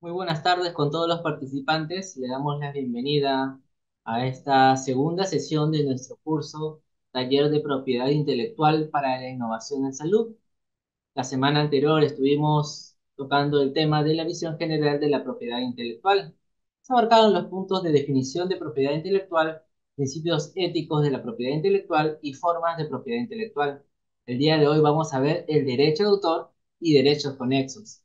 Muy buenas tardes con todos los participantes. Le damos la bienvenida a esta segunda sesión de nuestro curso Taller de Propiedad Intelectual para la Innovación en Salud. La semana anterior estuvimos tocando el tema de la visión general de la propiedad intelectual. Se abarcaron los puntos de definición de propiedad intelectual, principios éticos de la propiedad intelectual y formas de propiedad intelectual. El día de hoy vamos a ver el derecho de autor y derechos conexos.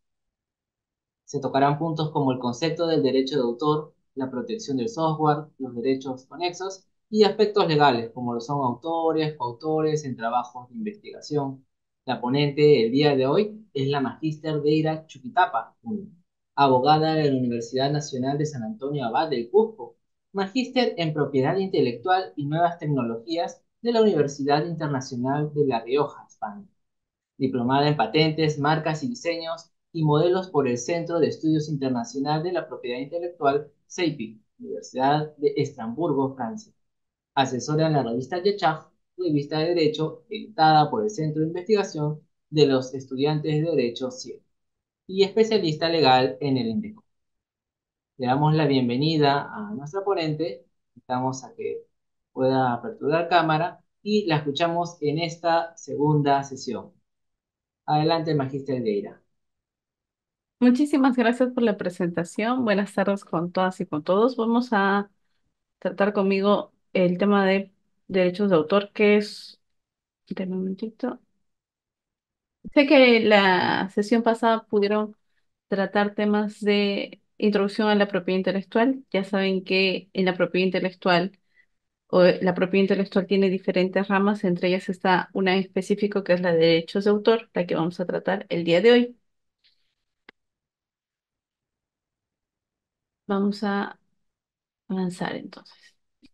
Se tocarán puntos como el concepto del derecho de autor, la protección del software, los derechos conexos y aspectos legales como lo son autores, coautores en trabajos de investigación. La ponente el día de hoy es la magíster Deira Chuquitapa, abogada de la Universidad Nacional de San Antonio Abad del Cusco, magíster en propiedad intelectual y nuevas tecnologías de la Universidad Internacional de La Rioja, España, diplomada en patentes, marcas y diseños y modelos por el Centro de Estudios Internacional de la Propiedad Intelectual, CEIPI, Universidad de Estrasburgo, Francia. Asesora en la revista Yechaf, revista de Derecho, editada por el Centro de Investigación de los Estudiantes de Derecho CIE, y especialista legal en el INDECO. Le damos la bienvenida a nuestra ponente, invitamos a que pueda aperturar cámara y la escuchamos en esta segunda sesión. Adelante, Magíster Deira. Muchísimas gracias por la presentación. Buenas tardes con todas y con todos. Vamos a tratar conmigo el tema de derechos de autor, que es... Deme un momentito. Sé que la sesión pasada pudieron tratar temas de introducción a la propiedad intelectual. Ya saben que en la propiedad intelectual la propiedad intelectual tiene diferentes ramas, entre ellas está una en específico que es la de derechos de autor, la que vamos a tratar el día de hoy. Vamos a avanzar entonces.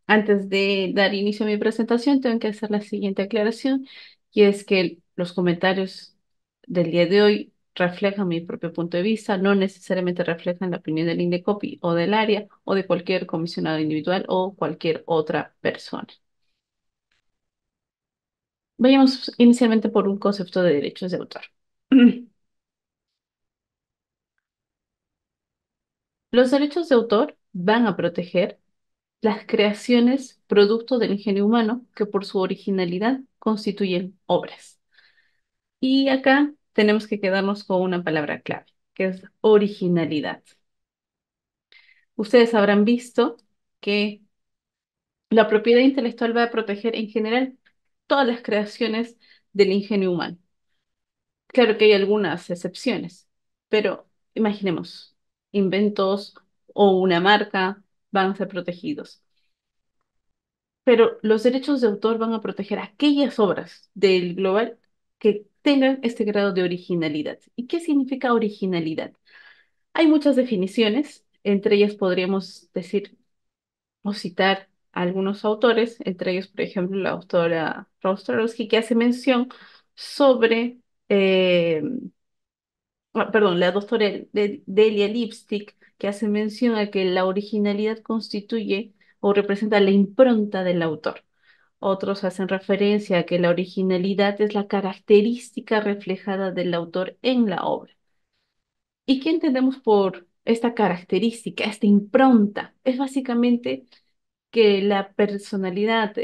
Antes de dar inicio a mi presentación, tengo que hacer la siguiente aclaración, y es que los comentarios del día de hoy reflejan mi propio punto de vista, no necesariamente reflejan la opinión del INDECOPI o del área o de cualquier comisionado individual o cualquier otra persona. Vayamos inicialmente por un concepto de derechos de autor. Los derechos de autor van a proteger las creaciones producto del ingenio humano que por su originalidad constituyen obras. Y acá tenemos que quedarnos con una palabra clave, que es originalidad. Ustedes habrán visto que la propiedad intelectual va a proteger en general todas las creaciones del ingenio humano. Claro que hay algunas excepciones, pero imaginemos, inventos o una marca van a ser protegidos. Pero los derechos de autor van a proteger aquellas obras del global que tengan este grado de originalidad. ¿Y qué significa originalidad? Hay muchas definiciones, entre ellas podríamos decir o citar a algunos autores, entre ellos, por ejemplo, la autora Rostarowski, que hace mención sobre, eh, perdón, la doctora Delia Lipstick, que hace mención a que la originalidad constituye o representa la impronta del autor. Otros hacen referencia a que la originalidad es la característica reflejada del autor en la obra. ¿Y qué entendemos por esta característica, esta impronta? Es básicamente que la personalidad,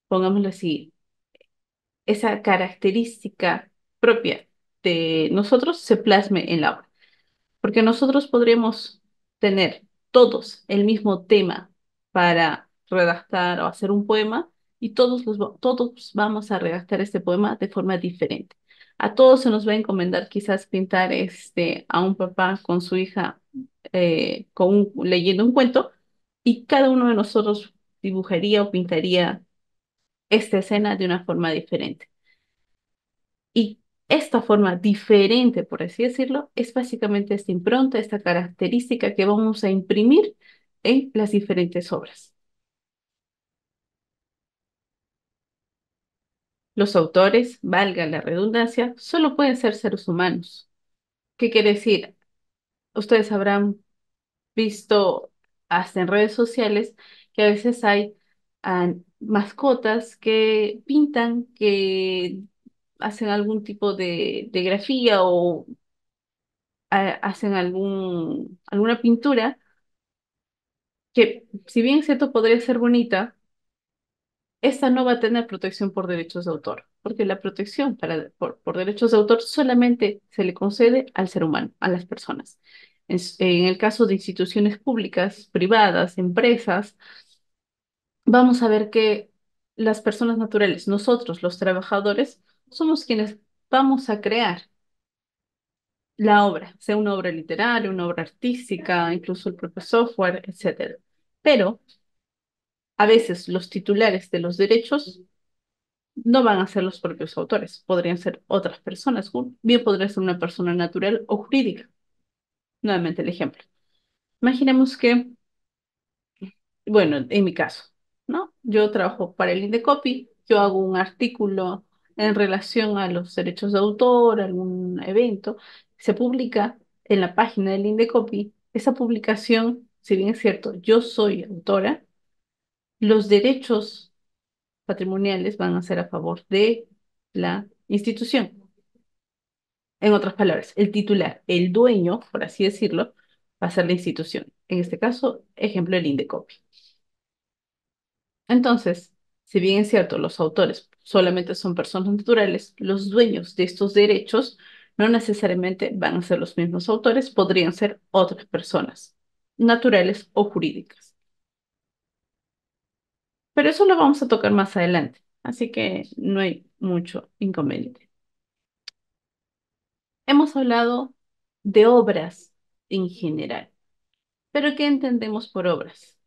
pongámoslo así, esa característica propia de nosotros se plasme en la obra. Porque nosotros podríamos tener todos el mismo tema para redactar o hacer un poema, y todos vamos a redactar este poema de forma diferente. A todos se nos va a encomendar quizás pintar a un papá con su hija leyendo un cuento, y cada uno de nosotros dibujaría o pintaría esta escena de una forma diferente. Y esta forma diferente, por así decirlo, es básicamente esta impronta, esta característica que vamos a imprimir en las diferentes obras. Los autores, valga la redundancia, solo pueden ser seres humanos. ¿Qué quiere decir? Ustedes habrán visto hasta en redes sociales que a veces hay mascotas que pintan, que hacen algún tipo de grafía o hacen alguna pintura que, si bien es cierto, podría ser bonita, esta no va a tener protección por derechos de autor, porque la protección por derechos de autor solamente se le concede al ser humano, a las personas. En el caso de instituciones públicas, privadas, empresas, vamos a ver que las personas naturales, nosotros, los trabajadores, somos quienes vamos a crear la obra, sea una obra literaria, una obra artística, incluso el propio software, etcétera. Pero a veces los titulares de los derechos no van a ser los propios autores, podrían ser otras personas, bien podría ser una persona natural o jurídica. Nuevamente el ejemplo. Imaginemos que, bueno, en mi caso, ¿no? Yo trabajo para el Indecopy, yo hago un artículo en relación a los derechos de autor, algún evento, se publica en la página del Indecopy. Esa publicación, si bien es cierto, yo soy autora, los derechos patrimoniales van a ser a favor de la institución. En otras palabras, el titular, el dueño, por así decirlo, va a ser la institución. En este caso, ejemplo, el Indecopi. Entonces, si bien es cierto, los autores solamente son personas naturales, los dueños de estos derechos no necesariamente van a ser los mismos autores, podrían ser otras personas, naturales o jurídicas. Pero eso lo vamos a tocar más adelante, así que no hay mucho inconveniente. Hemos hablado de obras en general. ¿Pero qué entendemos por obras?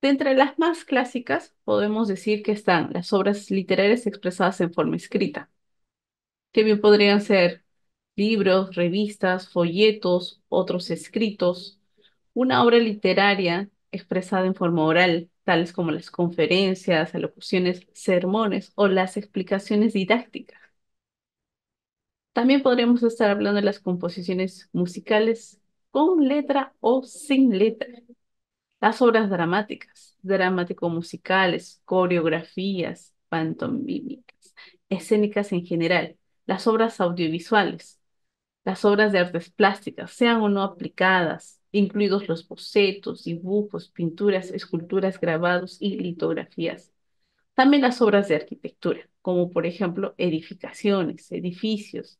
De entre las más clásicas, podemos decir que están las obras literarias expresadas en forma escrita, que bien podrían ser libros, revistas, folletos, otros escritos, una obra literaria expresada en forma oral, tales como las conferencias, alocuciones, sermones o las explicaciones didácticas. También podríamos estar hablando de las composiciones musicales con letra o sin letra. Las obras dramáticas, dramático-musicales, coreografías, pantomímicas, escénicas en general, las obras audiovisuales, las obras de artes plásticas, sean o no aplicadas, incluidos los bocetos, dibujos, pinturas, esculturas, grabados y litografías. También las obras de arquitectura, como por ejemplo edificaciones, edificios.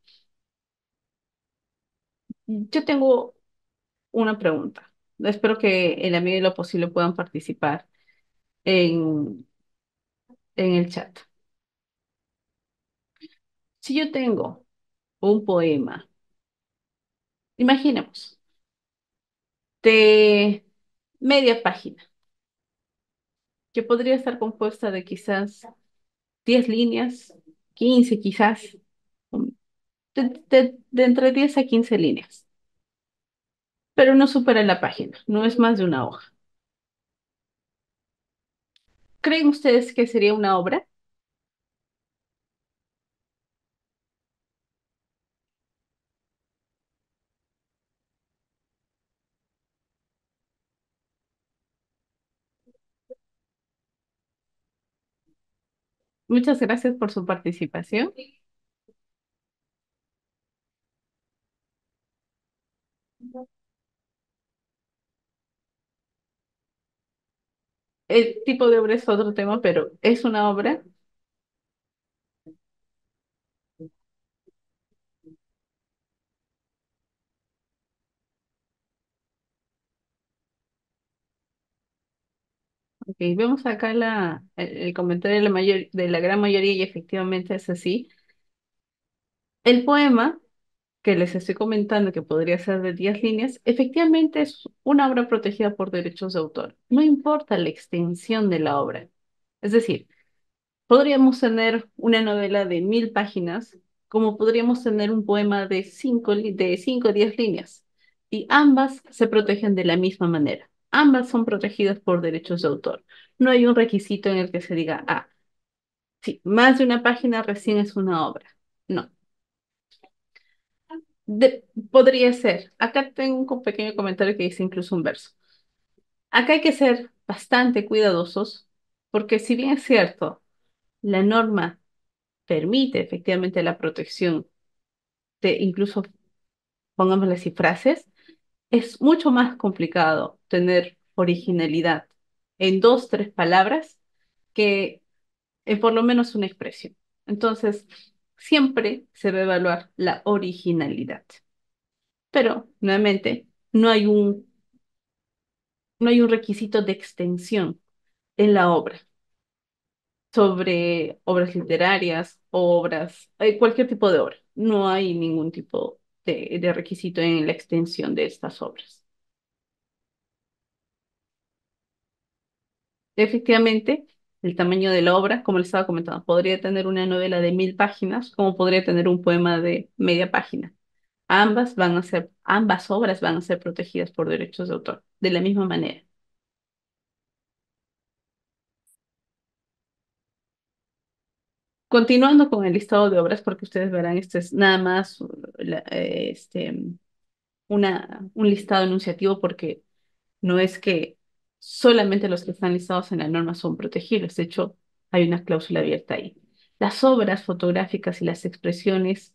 Yo tengo una pregunta. Espero que en la medida de lo posible puedan participar en el chat. Si yo tengo un poema, imaginemos, de media página, que podría estar compuesta de quizás 10 líneas, 15 quizás, de entre 10 a 15 líneas, pero no supera la página, no es más de una hoja. ¿Creen ustedes que sería una obra? Muchas gracias por su participación. El tipo de obra es otro tema, pero es una obra. Ok, vemos acá el comentario de de la gran mayoría y efectivamente es así. El poema que les estoy comentando, que podría ser de 10 líneas, efectivamente es una obra protegida por derechos de autor. No importa la extensión de la obra. Es decir, podríamos tener una novela de 1000 páginas, como podríamos tener un poema de 5 o 10 líneas. Y ambas se protegen de la misma manera. Ambas son protegidas por derechos de autor. No hay un requisito en el que se diga, ah, sí, más de una página recién es una obra. No. Podría ser. Acá tengo un pequeño comentario que dice incluso un verso. Acá hay que ser bastante cuidadosos porque si bien es cierto, la norma permite efectivamente la protección de incluso, pongámosle así, frases, es mucho más complicado tener originalidad en dos, tres palabras que en por lo menos una expresión. Entonces, siempre se debe evaluar la originalidad. Pero, nuevamente, no hay un requisito de extensión en la obra sobre obras literarias, obras, cualquier tipo de obra. No hay ningún tipo de requisito en la extensión de estas obras. Efectivamente, el tamaño de la obra, como les estaba comentando, podría tener una novela de 1000 páginas, como podría tener un poema de media página. Ambas obras van a ser protegidas por derechos de autor, de la misma manera. Continuando con el listado de obras, porque ustedes verán, este es nada más un listado enunciativo, porque no es que solamente los que están listados en la norma son protegibles. De hecho, hay una cláusula abierta ahí. Las obras fotográficas y las expresiones,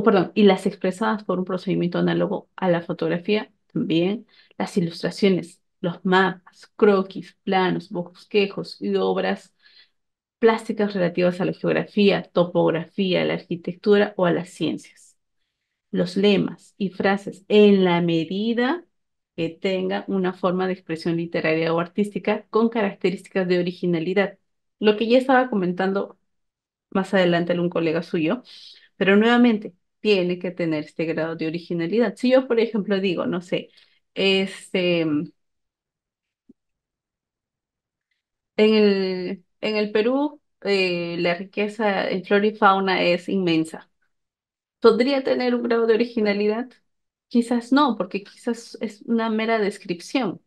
perdón, y las expresadas por un procedimiento análogo a la fotografía, también las ilustraciones, los mapas, croquis, planos, bosquejos y obras plásticas relativas a la geografía, topografía, la arquitectura o a las ciencias. Los lemas y frases en la medida que tengan una forma de expresión literaria o artística con características de originalidad. Lo que ya estaba comentando más adelante algún colega suyo, pero nuevamente tiene que tener este grado de originalidad. Si yo, por ejemplo, digo, no sé, este, en el Perú, la riqueza en flora y fauna es inmensa. ¿Podría tener un grado de originalidad? Quizás no, porque quizás es una mera descripción,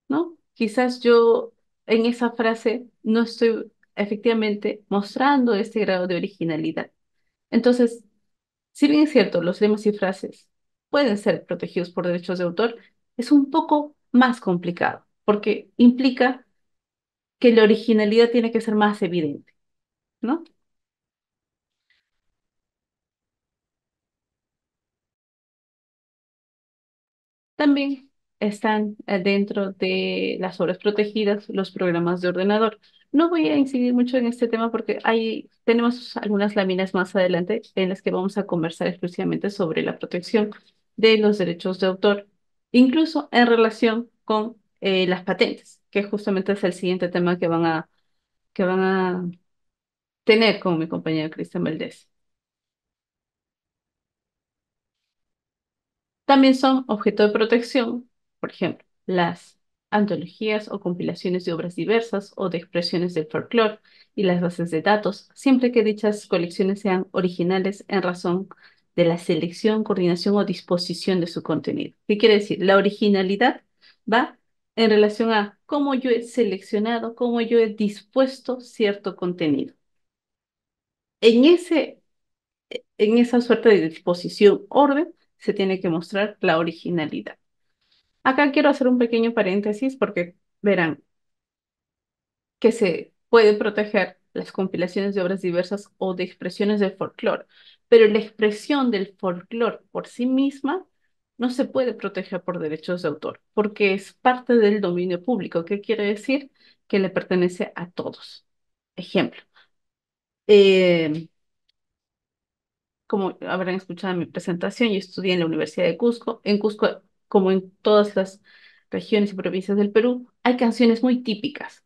¿no? Quizás yo en esa frase no estoy efectivamente mostrando este grado de originalidad. Entonces, si bien es cierto, los lemas y frases pueden ser protegidos por derechos de autor, es un poco más complicado, porque implica que la originalidad tiene que ser más evidente, ¿no? También están dentro de las obras protegidas los programas de ordenador. No voy a incidir mucho en este tema porque tenemos algunas láminas más adelante en las que vamos a conversar exclusivamente sobre la protección de los derechos de autor, incluso en relación con las patentes, que justamente es el siguiente tema que van a tener con mi compañero Cristian Valdés. También son objeto de protección, por ejemplo, las antologías o compilaciones de obras diversas o de expresiones del folclore y las bases de datos, siempre que dichas colecciones sean originales en razón de la selección, coordinación o disposición de su contenido. ¿Qué quiere decir? La originalidad va en relación a cómo yo he seleccionado, cómo yo he dispuesto cierto contenido. En en esa suerte de disposición, orden, se tiene que mostrar la originalidad. Acá quiero hacer un pequeño paréntesis porque verán que se puede proteger las compilaciones de obras diversas o de expresiones del folclore, pero la expresión del folclore por sí misma no se puede proteger por derechos de autor, porque es parte del dominio público. ¿Qué quiere decir? Que le pertenece a todos. Ejemplo, eh, como habrán escuchado en mi presentación, yo estudié en la Universidad de Cusco. En Cusco, como en todas las regiones y provincias del Perú, hay canciones muy típicas.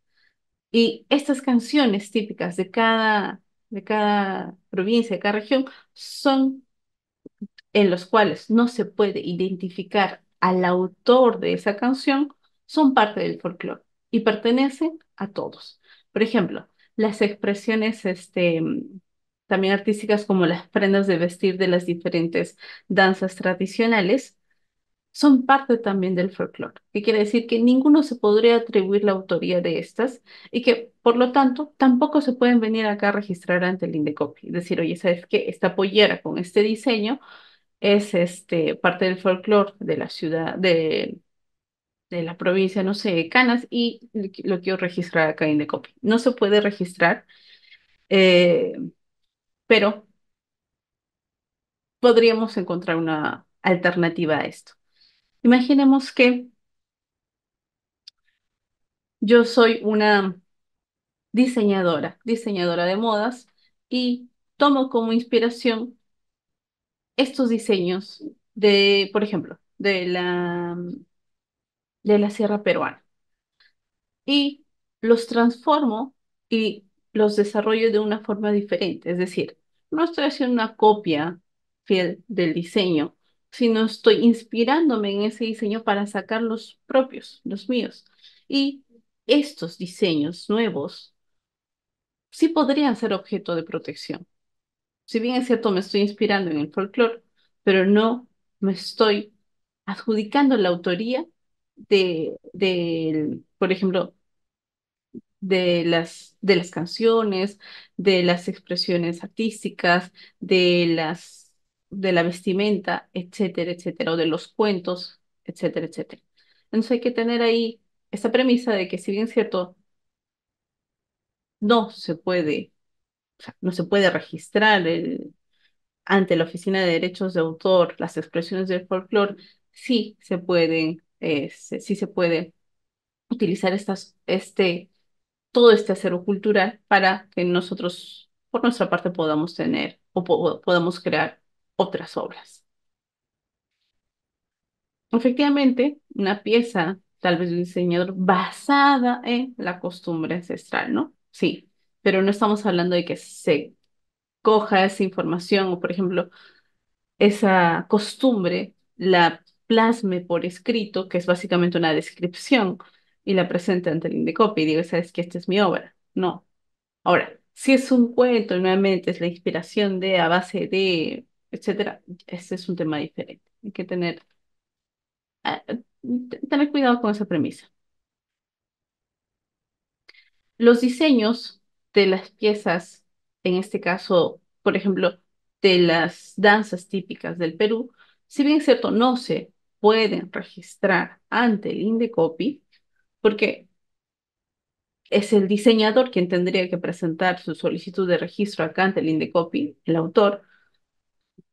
Y estas canciones típicas de cada provincia, de cada región, son en los cuales no se puede identificar al autor de esa canción, son parte del folclore y pertenecen a todos. Por ejemplo, las expresiones también artísticas como las prendas de vestir de las diferentes danzas tradicionales son parte también del folclore, que quiere decir que ninguno se podría atribuir la autoría de estas y que, por lo tanto, tampoco se pueden venir acá a registrar ante el INDECOPI. Es decir, oye, ¿sabes qué? Esta pollera con este diseño es parte del folclore de la ciudad, de la provincia, no sé, Canas, y lo quiero registrar acá en Indecopi. No se puede registrar, eh, pero podríamos encontrar una alternativa a esto. Imaginemos que yo soy una diseñadora de modas, y tomo como inspiración estos diseños de, por ejemplo, de la Sierra Peruana, y los transformo y los desarrollo de una forma diferente. Es decir, no estoy haciendo una copia fiel del diseño, sino estoy inspirándome en ese diseño para sacar los propios, los míos. Y estos diseños nuevos sí podrían ser objeto de protección. Si bien es cierto, me estoy inspirando en el folclore, pero no me estoy adjudicando la autoría por ejemplo, de las canciones, de las expresiones artísticas, de la vestimenta, etcétera, etcétera, o de los cuentos, etcétera, etcétera. Entonces hay que tener ahí esta premisa de que si bien es cierto, no se puede, o sea, no se puede registrar ante la Oficina de Derechos de Autor las expresiones del folclore, sí se puede utilizar todo este acervo cultural para que nosotros, por nuestra parte, podamos tener podamos crear otras obras. Efectivamente, una pieza, tal vez de un diseñador, basada en la costumbre ancestral, ¿no? Sí, pero no estamos hablando de que se coja esa información o, por ejemplo, esa costumbre la plasme por escrito, que es básicamente una descripción, y la presente ante el Indecopi y diga, sabes que esta es mi obra. No. Ahora, si es un cuento y nuevamente es la inspiración de, a base de, etcétera, este es un tema diferente. Hay que tener cuidado con esa premisa. Los diseños de las piezas, en este caso, por ejemplo, de las danzas típicas del Perú, si bien es cierto, no se pueden registrar ante el Indecopi, porque es el diseñador quien tendría que presentar su solicitud de registro acá ante el Indecopi, el autor.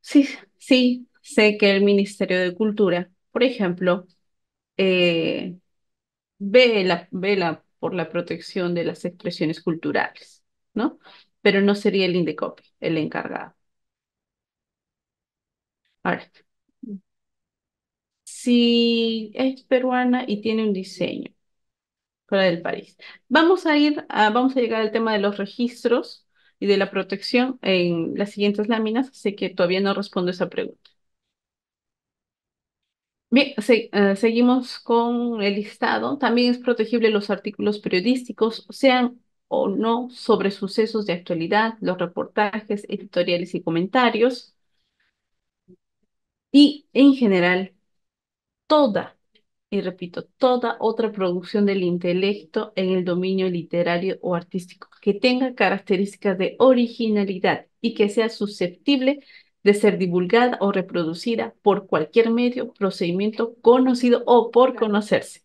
Sí, sí, sé que el Ministerio de Cultura, por ejemplo, eh, vela por la protección de las expresiones culturales, ¿no? Pero no sería el Indecopi el encargado. Ahora, si es peruana y tiene un diseño fuera del país, vamos a llegar al tema de los registros y de la protección en las siguientes láminas, así que todavía no respondo esa pregunta. Bien, seguimos con el listado. También es protegible los artículos periodísticos, sean o no sobre sucesos de actualidad, los reportajes, editoriales y comentarios. Y en general, toda, y repito, toda otra producción del intelecto en el dominio literario o artístico que tenga características de originalidad y que sea susceptible de ser divulgada o reproducida por cualquier medio, procedimiento conocido o por conocerse.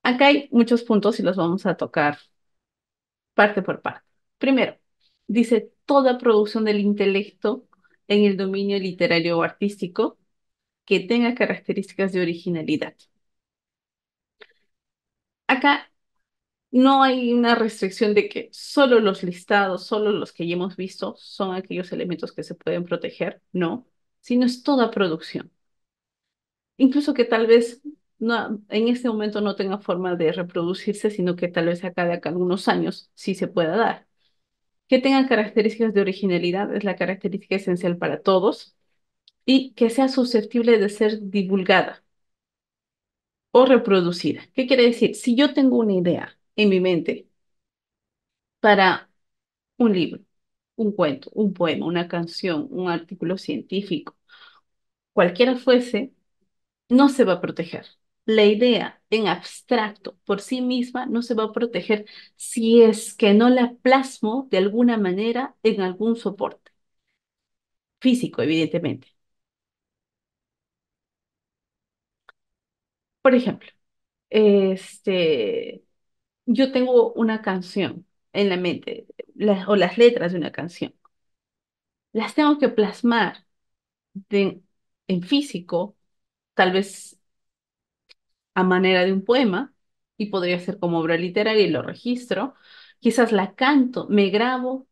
Acá hay muchos puntos y los vamos a tocar parte por parte. Primero, dice toda producción del intelecto en el dominio literario o artístico que tenga características de originalidad. Acá no hay una restricción de que solo los listados, solo los que ya hemos visto son aquellos elementos que se pueden proteger, no, sino es toda producción. Incluso que tal vez en este momento no tenga forma de reproducirse, sino que tal vez acá de acá algunos años sí se pueda dar. Que tengan características de originalidad es la característica esencial para todos, y que sea susceptible de ser divulgada o reproducida. ¿Qué quiere decir? Si yo tengo una idea en mi mente para un libro, un cuento, un poema, una canción, un artículo científico, cualquiera fuese, no se va a proteger. La idea en abstracto por sí misma no se va a proteger si es que no la plasmo de alguna manera en algún soporte físico, evidentemente. Por ejemplo, este, yo tengo una canción en la mente, o las letras de una canción. Las tengo que plasmar de- en físico, tal vez a manera de un poema, y podría ser como obra literaria y lo registro. Quizás la canto, me grabo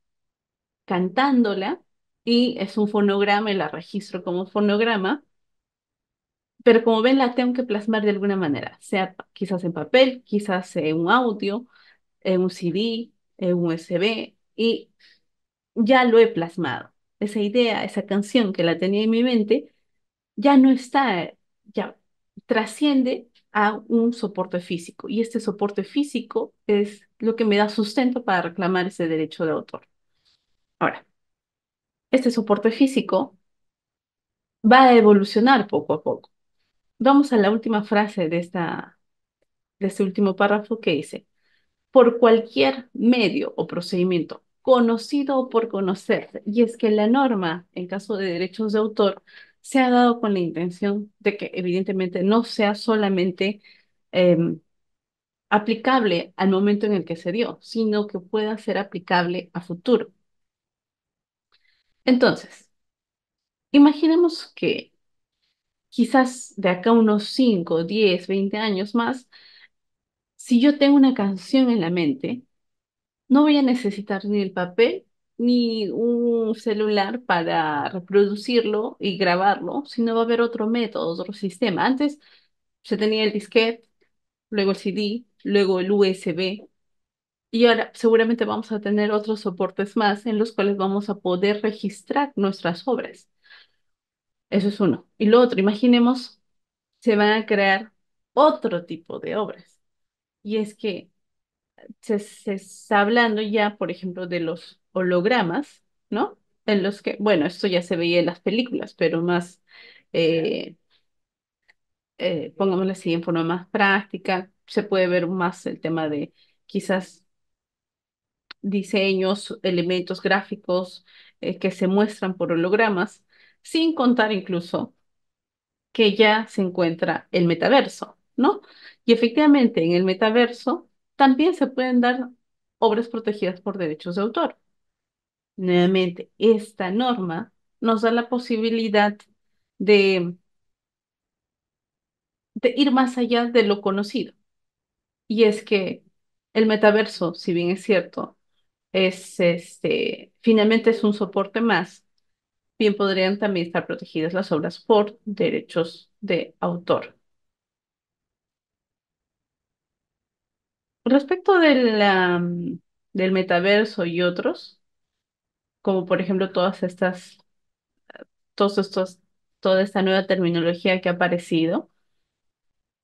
cantándola y es un fonograma y la registro como fonograma, pero como ven la tengo que plasmar de alguna manera, sea quizás en papel, quizás en un audio, en un CD, en un USB, y ya lo he plasmado. Esa idea, esa canción que la tenía en mi mente, ya no está, ya trasciende a un soporte físico. Y este soporte físico es lo que me da sustento para reclamar ese derecho de autor. Ahora, este soporte físico va a evolucionar poco a poco. Vamos a la última frase de este último párrafo que dice, por cualquier medio o procedimiento conocido o por conocerse. Y es que la norma, en caso de derechos de autor, se ha dado con la intención de que evidentemente no sea solamente em, aplicable al momento en el que se dio, sino que pueda ser aplicable a futuro. Entonces, imaginemos que quizás de acá unos 5, 10, 20 años más, si yo tengo una canción en la mente, no voy a necesitar ni el papel ni un celular para reproducirlo y grabarlo, sino va a haber otro método, otro sistema. Antes se tenía el disquete, luego el CD, luego el USB, y ahora seguramente vamos a tener otros soportes más en los cuales vamos a poder registrar nuestras obras. Eso es uno. Y lo otro, imaginemos, se van a crear otro tipo de obras. Y es que se está hablando ya, por ejemplo, de los hologramas, ¿no? En los que, bueno, esto ya se veía en las películas, pero más, eh, pongámoslo así, en forma más práctica, se puede ver más el tema de quizás diseños, elementos gráficos que se muestran por hologramas, sin contar incluso que ya se encuentra el metaverso, ¿no? Y efectivamente en el metaverso también se pueden dar obras protegidas por derechos de autor. Nuevamente, esta norma nos da la posibilidad de, de ir más allá de lo conocido. Y es que el metaverso, si bien es cierto, finalmente es un soporte más, bien podrían también estar protegidas las obras por derechos de autor. Respecto del metaverso y otros, como por ejemplo todos estos, toda esta nueva terminología que ha aparecido,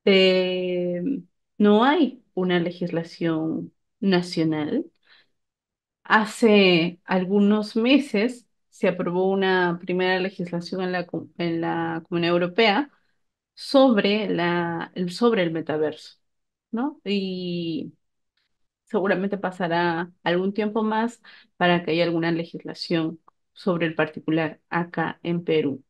eh, no hay una legislación nacional. Hace algunos meses se aprobó una primera legislación en en la Comunidad Europea sobre sobre el metaverso, ¿no? Y seguramente pasará algún tiempo más para que haya alguna legislación sobre el particular acá en Perú.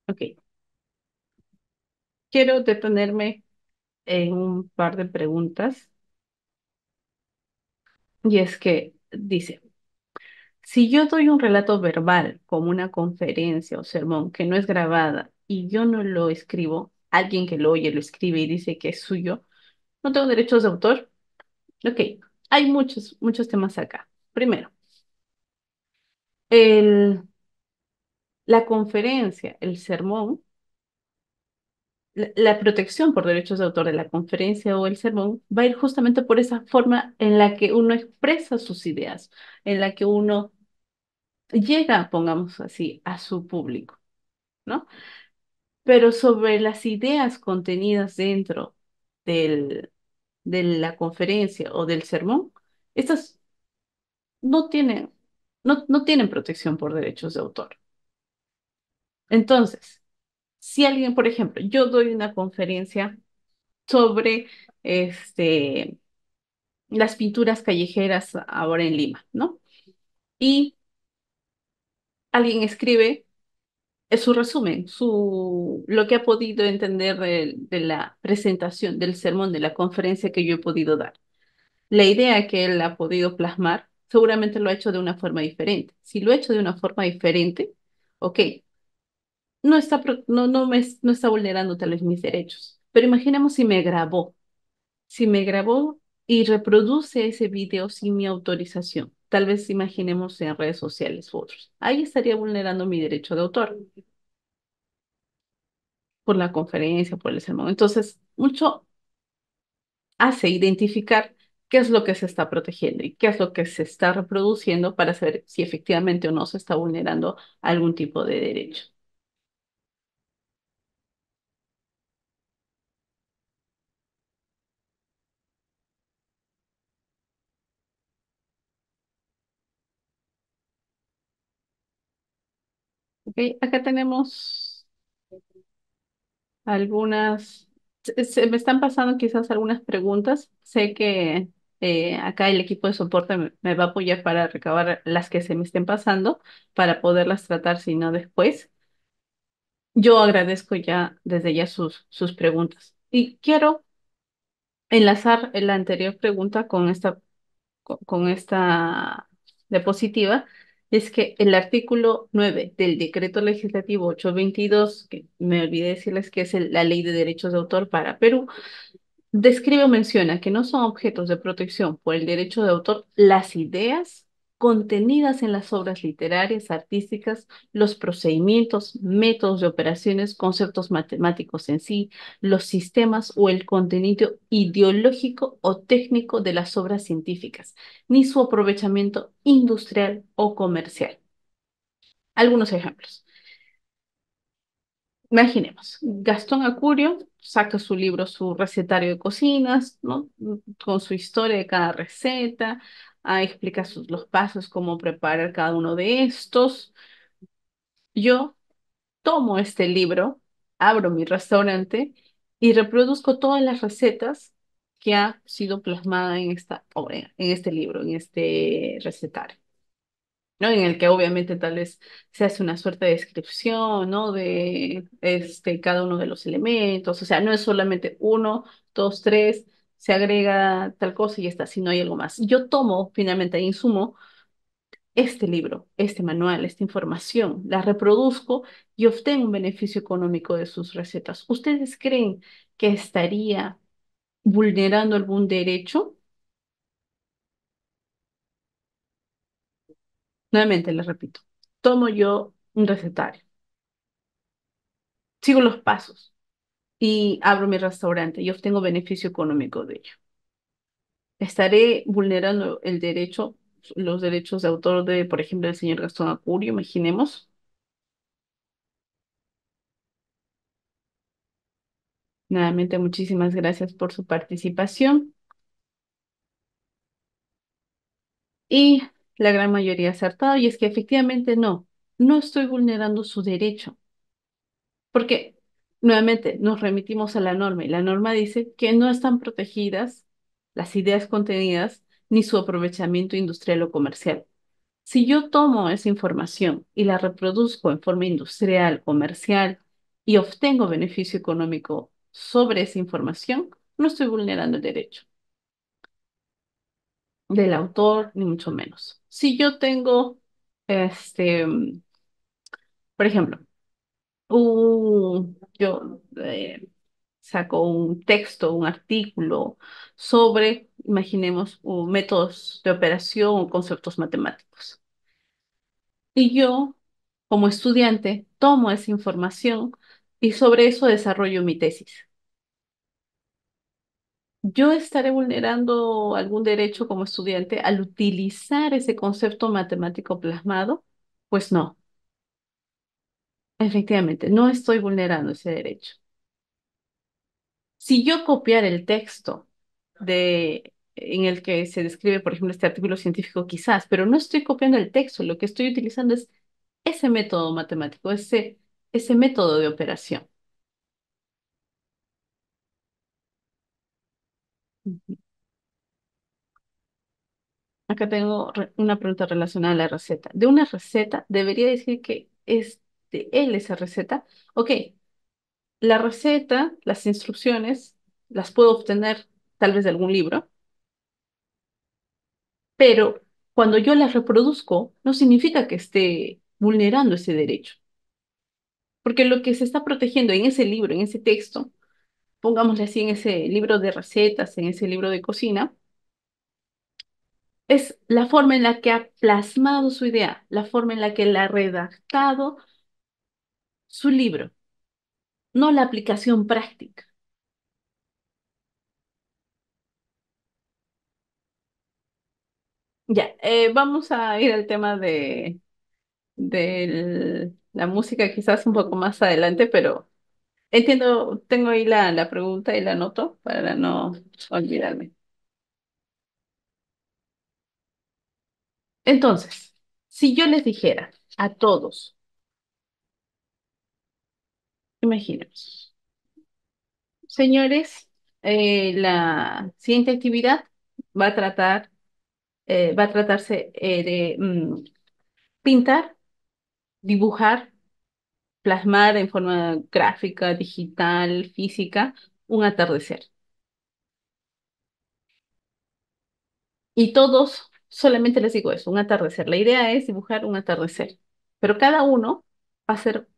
Ok, quiero detenerme en un par de preguntas y es que dice, si yo doy un relato verbal como una conferencia o sermón que no es grabada y yo no lo escribo, alguien que lo oye lo escribe y dice que es suyo, ¿no tengo derechos de autor? Ok, hay muchos temas acá. Primero, el, la conferencia, el sermón, la protección por derechos de autor de la conferencia o el sermón va a ir justamente por esa forma en la que uno expresa sus ideas, en la que uno llega, pongamos así, a su público, ¿no? Pero sobre las ideas contenidas dentro del, de la conferencia o del sermón, estas no tienen, no tienen protección por derechos de autor. Entonces, si alguien, por ejemplo, yo doy una conferencia sobre las pinturas callejeras ahora en Lima, ¿no? alguien escribe es su resumen, lo que ha podido entender de la presentación, del sermón, de la conferencia que yo he podido dar. La idea que él ha podido plasmar, seguramente lo ha hecho de una forma diferente. Si lo ha hecho de una forma diferente, ok, no está vulnerando tal vez mis derechos. Pero imaginemos si me grabó y reproduce ese video sin mi autorización. Tal vez imaginemos en redes sociales u otros. Ahí estaría vulnerando mi derecho de autor por la conferencia, por el sermón. Entonces, mucho hace identificar qué es lo que se está protegiendo y qué es lo que se está reproduciendo para saber si efectivamente o no se está vulnerando algún tipo de derecho. ¿Ok? Acá tenemos algunas, se me están pasando quizás algunas preguntas. Sé que acá el equipo de soporte me va a apoyar para recabar las que se me estén pasando para poderlas tratar, si no después. Yo agradezco ya desde ya sus preguntas. Y quiero enlazar la anterior pregunta con esta diapositiva, es que el artículo 9 del decreto legislativo 822, que me olvidé decirles que es la ley de derechos de autor para Perú, describe o menciona que no son objetos de protección por el derecho de autor las ideas contenidas en las obras literarias, artísticas, los procedimientos, métodos de operaciones, conceptos matemáticos en sí, los sistemas o el contenido ideológico o técnico de las obras científicas, ni su aprovechamiento industrial o comercial. Algunos ejemplos. Imaginemos, Gastón Acurio saca su libro, su recetario de cocinas, ¿no? Con su historia de cada receta, explica los pasos, cómo preparar cada uno de estos. Yo tomo este libro, abro mi restaurante y reproduzco todas las recetas que ha sido plasmada en esta obra, en este libro, en este recetario. ¿No? En el que obviamente tal vez se hace una suerte de descripción, ¿no? De cada uno de los elementos, o sea, no es solamente uno, dos, tres, se agrega tal cosa y ya está, sino hay algo más. Yo tomo finalmente, insumo este libro, este manual, esta información, la reproduzco y obtengo un beneficio económico de sus recetas. ¿Ustedes creen que estaría vulnerando algún derecho? Nuevamente les repito, tomo yo un recetario, sigo los pasos y abro mi restaurante y obtengo beneficio económico de ello. ¿Estaré vulnerando el derecho, los derechos de autor de, por ejemplo, del señor Gastón Acurio? Imaginemos. Nuevamente, muchísimas gracias por su participación y la gran mayoría ha acertado y es que efectivamente no estoy vulnerando su derecho porque nuevamente nos remitimos a la norma y la norma dice que no están protegidas las ideas contenidas ni su aprovechamiento industrial o comercial. Si yo tomo esa información y la reproduzco en forma industrial, comercial y obtengo beneficio económico sobre esa información, no estoy vulnerando el derecho del autor, ni mucho menos. Si yo tengo, este, por ejemplo, yo saco un texto, un artículo sobre, imaginemos, métodos de operación o conceptos matemáticos. Y yo, como estudiante, tomo esa información y sobre eso desarrollo mi tesis. ¿Yo estaré vulnerando algún derecho como estudiante al utilizar ese concepto matemático plasmado? Pues no, efectivamente, no estoy vulnerando ese derecho. Si yo copiara el texto en el que se describe, por ejemplo, este artículo científico, quizás, pero no estoy copiando el texto, lo que estoy utilizando es ese método matemático, ese método de operación. Ujú. Acá tengo una pregunta relacionada a la receta. De una receta, debería decir que es de él esa receta. Ok, la receta, las instrucciones, las puedo obtener tal vez de algún libro, pero cuando yo las reproduzco, no significa que esté vulnerando ese derecho, porque lo que se está protegiendo en ese libro, en ese texto, pongámosle así, en ese libro de recetas, en ese libro de cocina, es la forma en la que ha plasmado su idea, la forma en la que él ha redactado su libro, no la aplicación práctica. Ya, vamos a ir al tema de la música quizás un poco más adelante, pero entiendo, tengo ahí la pregunta y la anoto para no olvidarme. Entonces, si yo les dijera a todos, imaginemos, señores, la siguiente actividad va a va a tratarse de pintar, dibujar, plasmar en forma gráfica, digital, física, un atardecer. Y todos, solamente les digo eso, un atardecer. La idea es dibujar un atardecer, pero cada uno va a ser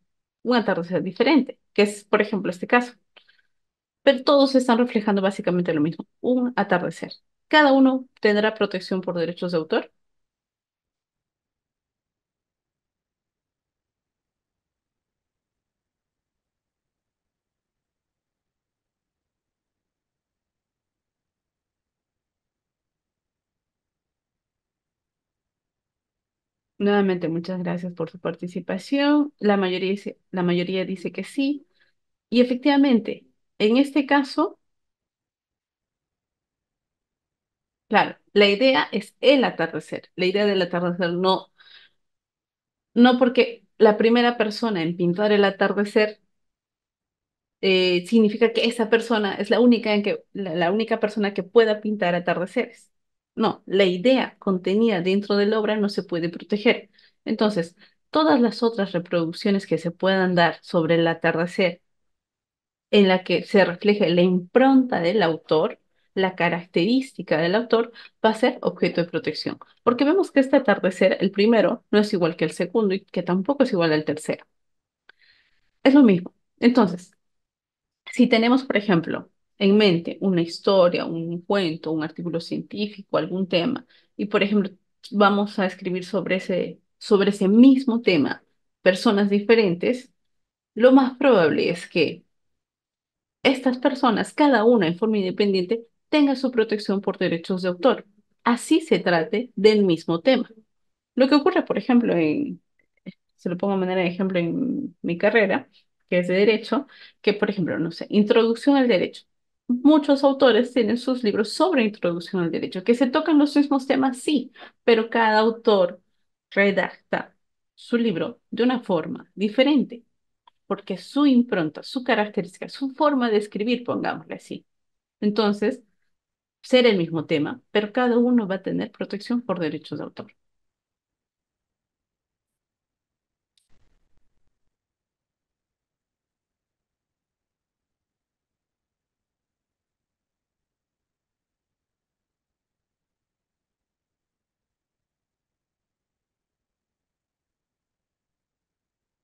un atardecer diferente, que es, por ejemplo, este caso. Pero todos están reflejando básicamente lo mismo, un atardecer. Cada uno tendrá protección por derechos de autor. Nuevamente, muchas gracias por su participación. La mayoría dice que sí. Y efectivamente, en este caso, claro, la idea es el atardecer. La idea del atardecer no porque la primera persona en pintar el atardecer significa que esa persona es la única la única persona que pueda pintar atardeceres. No, la idea contenida dentro de la obra no se puede proteger. Entonces, todas las otras reproducciones que se puedan dar sobre el atardecer en la que se refleje la impronta del autor, la característica del autor, va a ser objeto de protección. Porque vemos que este atardecer, el primero, no es igual que el segundo y que tampoco es igual al tercero. Es lo mismo. Entonces, si tenemos, por ejemplo, en mente una historia, un cuento, un artículo científico, algún tema, y por ejemplo, vamos a escribir sobre ese mismo tema, personas diferentes, lo más probable es que estas personas, cada una en forma independiente, tenga su protección por derechos de autor. Así se trate del mismo tema. Lo que ocurre, por ejemplo, se lo pongo de manera de ejemplo en mi carrera, que es de derecho, que por ejemplo, no sé, introducción al derecho. Muchos autores tienen sus libros sobre introducción al derecho, que se tocan los mismos temas, sí, pero cada autor redacta su libro de una forma diferente, porque su impronta, su característica, su forma de escribir, pongámosle así. Entonces, será el mismo tema, pero cada uno va a tener protección por derechos de autor.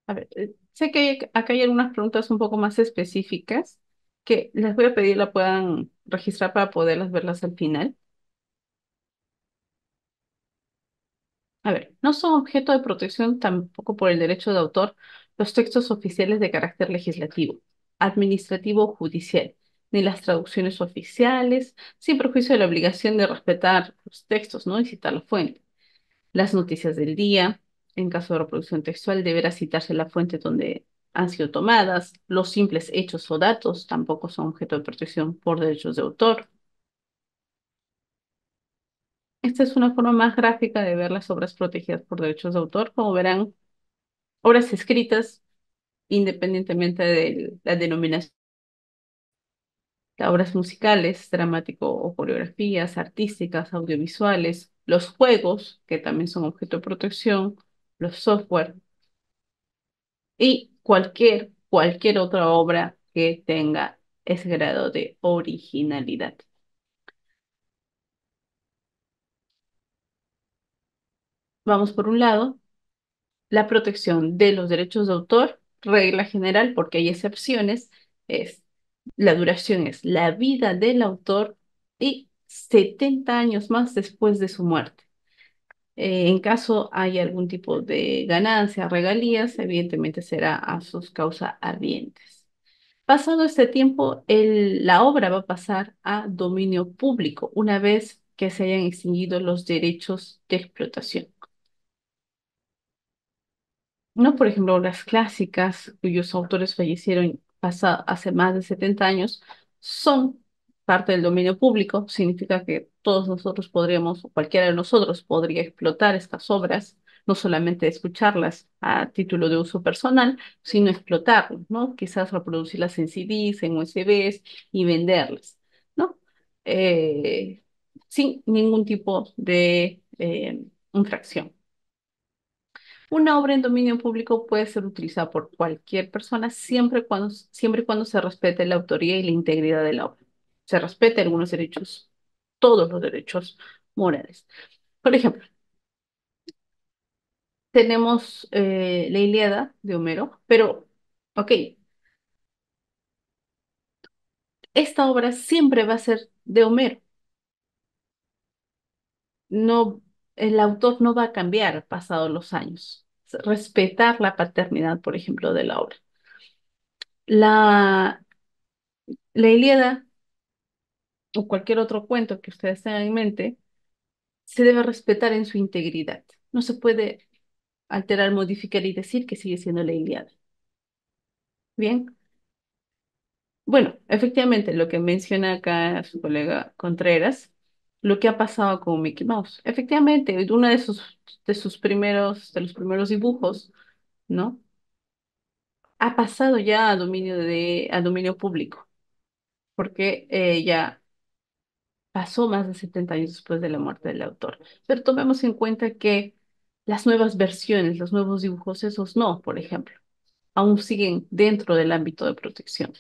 A ver, sé que acá hay algunas preguntas un poco más específicas que les voy a pedir la puedan registrar para poderlas verlas al final. A ver, no son objeto de protección tampoco por el derecho de autor los textos oficiales de carácter legislativo, administrativo o judicial, ni las traducciones oficiales, sin perjuicio de la obligación de respetar los textos, ¿no? Y citar la fuente. Las noticias del día, en caso de reproducción textual, deberá citarse la fuente donde han sido tomadas. Los simples hechos o datos tampoco son objeto de protección por derechos de autor. Esta es una forma más gráfica de ver las obras protegidas por derechos de autor. Como verán, obras escritas, independientemente de la denominación, obras musicales, dramático o coreografías, artísticas, audiovisuales, los juegos, que también son objeto de protección, los software y cualquier otra obra que tenga ese grado de originalidad. Vamos por un lado, la protección de los derechos de autor, regla general, porque hay excepciones, es la duración es la vida del autor y 70 años más después de su muerte. En caso hay algún tipo de ganancia, regalías, evidentemente será a sus causahabientes. Pasado este tiempo, la obra va a pasar a dominio público una vez que se hayan extinguido los derechos de explotación. No, por ejemplo, obras clásicas cuyos autores fallecieron hace más de 70 años son parte del dominio público. Significa que todos nosotros podríamos, o cualquiera de nosotros podría explotar estas obras, no solamente escucharlas a título de uso personal, sino explotarlas, ¿no? Quizás reproducirlas en CDs, en USBs y venderlas, ¿no? Eh, Sin ningún tipo de infracción. Una obra en dominio público puede ser utilizada por cualquier persona siempre y cuando se respete la autoría y la integridad de la obra. Se respete algunos derechos, todos los derechos morales. Por ejemplo, tenemos la Ilíada de Homero, pero, ok, esta obra siempre va a ser de Homero. No, el autor no va a cambiar pasados los años. Respetar la paternidad, por ejemplo, de la obra. La, la Ilíada o cualquier otro cuento que ustedes tengan en mente, se debe respetar en su integridad. No se puede alterar, modificar y decir que sigue siendo la Ilíada. Bien, bueno, efectivamente, lo que menciona acá su colega Contreras, lo que ha pasado con Mickey Mouse. Efectivamente, uno de los primeros dibujos, ¿no? Ha pasado ya a dominio público, porque ya pasó más de 70 años después de la muerte del autor. Pero tomemos en cuenta que las nuevas versiones, los nuevos dibujos, esos no, por ejemplo, aún siguen dentro del ámbito de protección.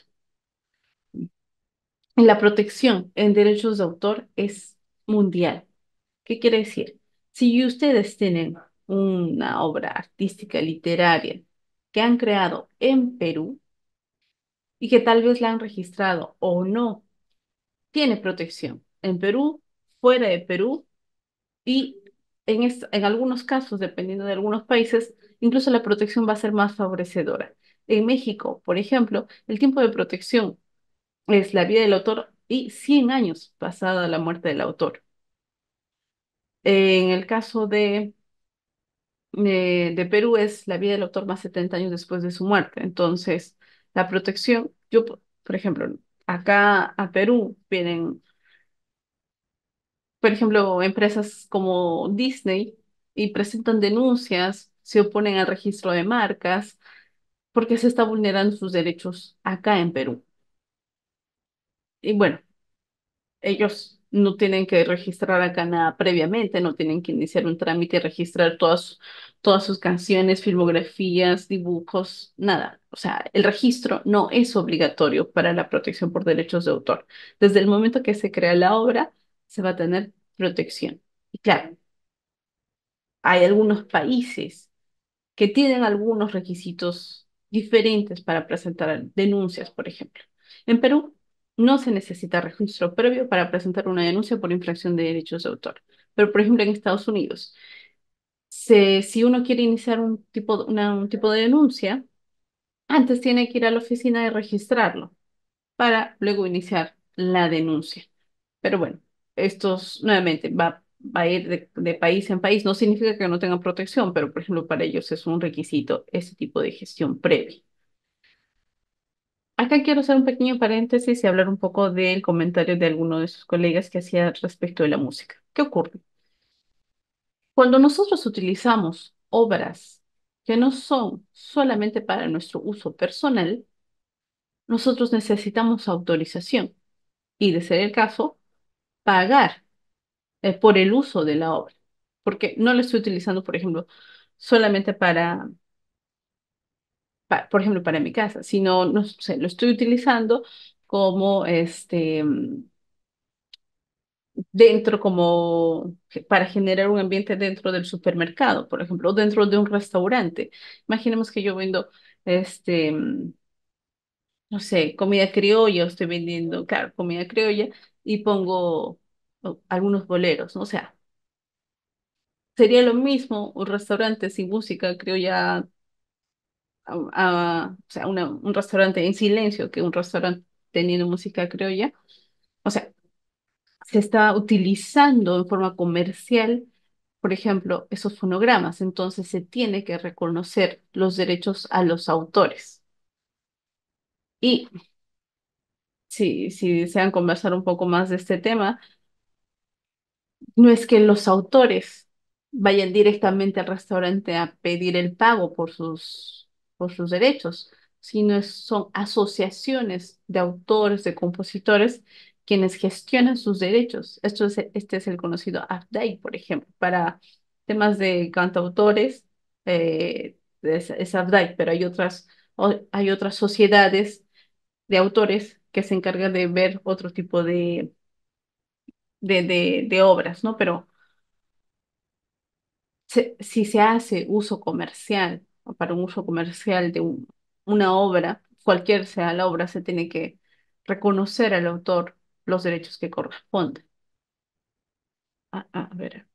Y la protección en derechos de autor es mundial. ¿Qué quiere decir? Si ustedes tienen una obra artística, literaria, que han creado en Perú y que tal vez la han registrado o no, tiene protección en Perú, fuera de Perú. Y en algunos casos, dependiendo de algunos países, incluso la protección va a ser más favorecedora. En México, por ejemplo, el tiempo de protección es la vida del autor y 100 años pasada la muerte del autor. En el caso de Perú es la vida del autor más 70 años después de su muerte. Entonces, la protección, por ejemplo, acá a Perú vienen, por ejemplo, empresas como Disney y presentan denuncias, se oponen al registro de marcas, porque se está vulnerando sus derechos acá en Perú. Y bueno, ellos no tienen que registrar acá nada previamente, no tienen que iniciar un trámite y registrar todas sus canciones, filmografías, dibujos, nada. O sea, el registro no es obligatorio para la protección por derechos de autor. Desde el momento que se crea la obra, se va a tener protección. Y claro, hay algunos países que tienen algunos requisitos diferentes para presentar denuncias, por ejemplo. En Perú no se necesita registro previo para presentar una denuncia por infracción de derechos de autor. Pero, por ejemplo, en Estados Unidos, si uno quiere iniciar un tipo de denuncia, antes tiene que ir a la oficina y registrarlo para luego iniciar la denuncia. Pero bueno, estos nuevamente va a ir de país en país. No significa que no tengan protección, pero por ejemplo para ellos es un requisito ese tipo de gestión previa. Acá quiero hacer un pequeño paréntesis y hablar un poco del comentario de alguno de sus colegas que hacía respecto de la música. ¿Qué ocurre? Cuando nosotros utilizamos obras que no son solamente para nuestro uso personal, nosotros necesitamos autorización y, de ser el caso, pagar por el uso de la obra, porque no lo estoy utilizando, por ejemplo, solamente por ejemplo, para mi casa, sino, no sé, lo estoy utilizando como dentro, como para generar un ambiente dentro del supermercado, por ejemplo, o dentro de un restaurante. Imaginemos que yo vendo, este, no sé, comida criolla, o estoy vendiendo, claro, comida criolla, y pongo algunos boleros, ¿no? O sea, sería lo mismo un restaurante sin música criolla, o sea, un restaurante en silencio que un restaurante teniendo música criolla. O sea, se está utilizando en forma comercial, por ejemplo, esos fonogramas. Entonces se tiene que reconocer los derechos a los autores. Y si desean conversar un poco más de este tema, no es que los autores vayan directamente al restaurante a pedir el pago por sus derechos, sino son asociaciones de autores, de compositores, quienes gestionan sus derechos. Este es el conocido AFDAI, por ejemplo, para temas de cantautores, es AFDAI, pero hay otras sociedades de autores que se encargan de ver otro tipo de obras, ¿no? Pero si se hace uso comercial, o para un uso comercial de una obra, cualquier sea la obra, se tiene que reconocer al autor los derechos que corresponden. A ver.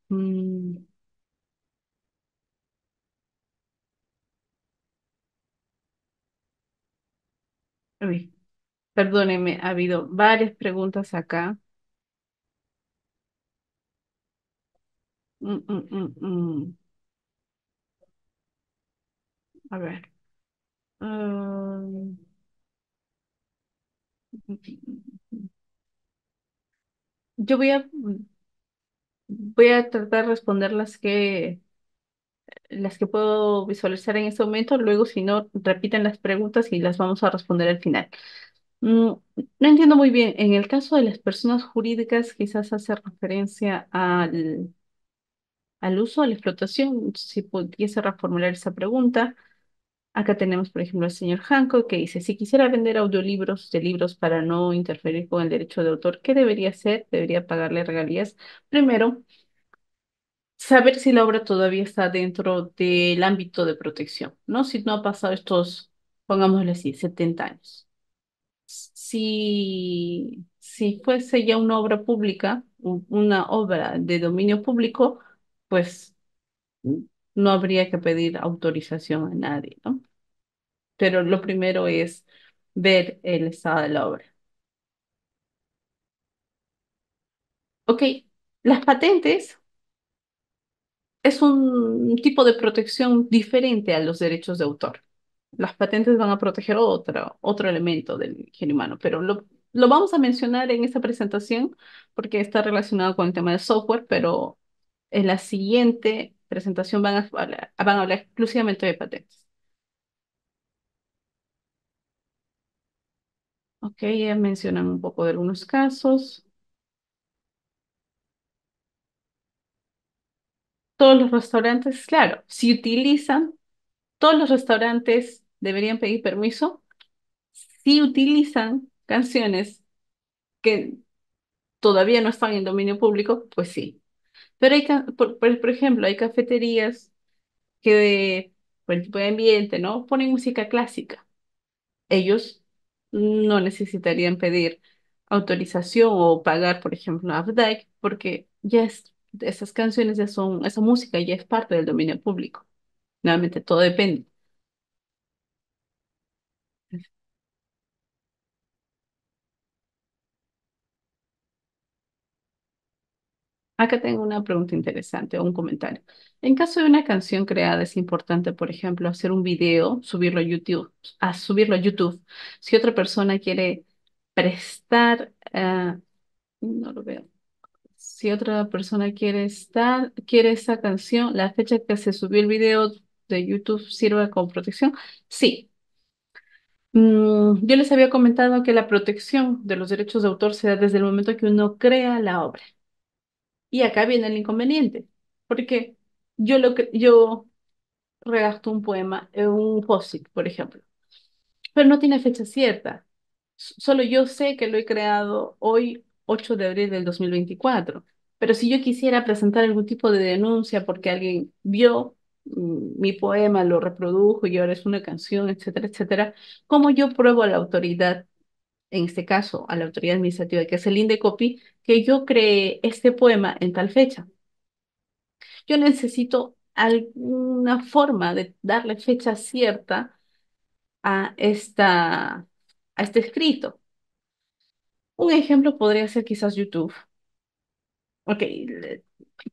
Uy, perdóneme, ha habido varias preguntas acá. Mm, mm, mm, mm. A ver. Mm, yo voy a tratar de responder las que puedo visualizar en este momento. Luego, si no, repiten las preguntas y las vamos a responder al final. No entiendo muy bien. En el caso de las personas jurídicas, quizás hace referencia al uso, a la explotación. Si pudiese reformular esa pregunta. Acá tenemos, por ejemplo, al señor Hancock que dice, si quisiera vender audiolibros de libros para no interferir con el derecho de autor, ¿qué debería hacer? ¿Debería pagarle regalías? Primero, saber si la obra todavía está dentro del ámbito de protección, ¿no? Si no ha pasado estos, pongámosle así, 70 años. Si fuese ya una obra pública, una obra de dominio público, pues no habría que pedir autorización a nadie, ¿no? Pero lo primero es ver el estado de la obra. Ok, las patentes es un tipo de protección diferente a los derechos de autor. Las patentes van a proteger otro elemento del ingenio humano, pero lo vamos a mencionar en esta presentación porque está relacionado con el tema del software, pero en la siguiente presentación van a hablar exclusivamente de patentes. Ok, ya mencionan un poco de algunos casos. Todos los restaurantes, claro, si utilizan, todos los restaurantes deberían pedir permiso si utilizan canciones que todavía no están en dominio público, pues sí. Pero por ejemplo, hay cafeterías que, por el tipo de ambiente, ¿no? Ponen música clásica. Ellos no necesitarían pedir autorización o pagar, por ejemplo, a Updike, porque esas canciones ya son, esa música ya es parte del dominio público. Nuevamente, todo depende. Acá tengo una pregunta interesante o un comentario. En caso de una canción creada, es importante, por ejemplo, hacer un video, subirlo a YouTube. Si otra persona quiere prestar, no lo veo. Si otra persona quiere esa canción, la fecha que se subió el video de YouTube sirva como protección. Sí. Yo les había comentado que la protección de los derechos de autor se da desde el momento que uno crea la obra. Y acá viene el inconveniente, porque yo redacto un poema en un post-it, por ejemplo, pero no tiene fecha cierta. Solo yo sé que lo he creado hoy, 8 de abril del 2024. Pero si yo quisiera presentar algún tipo de denuncia porque alguien vio mi poema, lo reprodujo y ahora es una canción, etcétera, etcétera, ¿cómo yo pruebo a la autoridad, en este caso a la autoridad administrativa, que es el INDECOPI, que yo creé este poema en tal fecha? Yo necesito alguna forma de darle fecha cierta a este escrito. Un ejemplo podría ser quizás YouTube. Ok,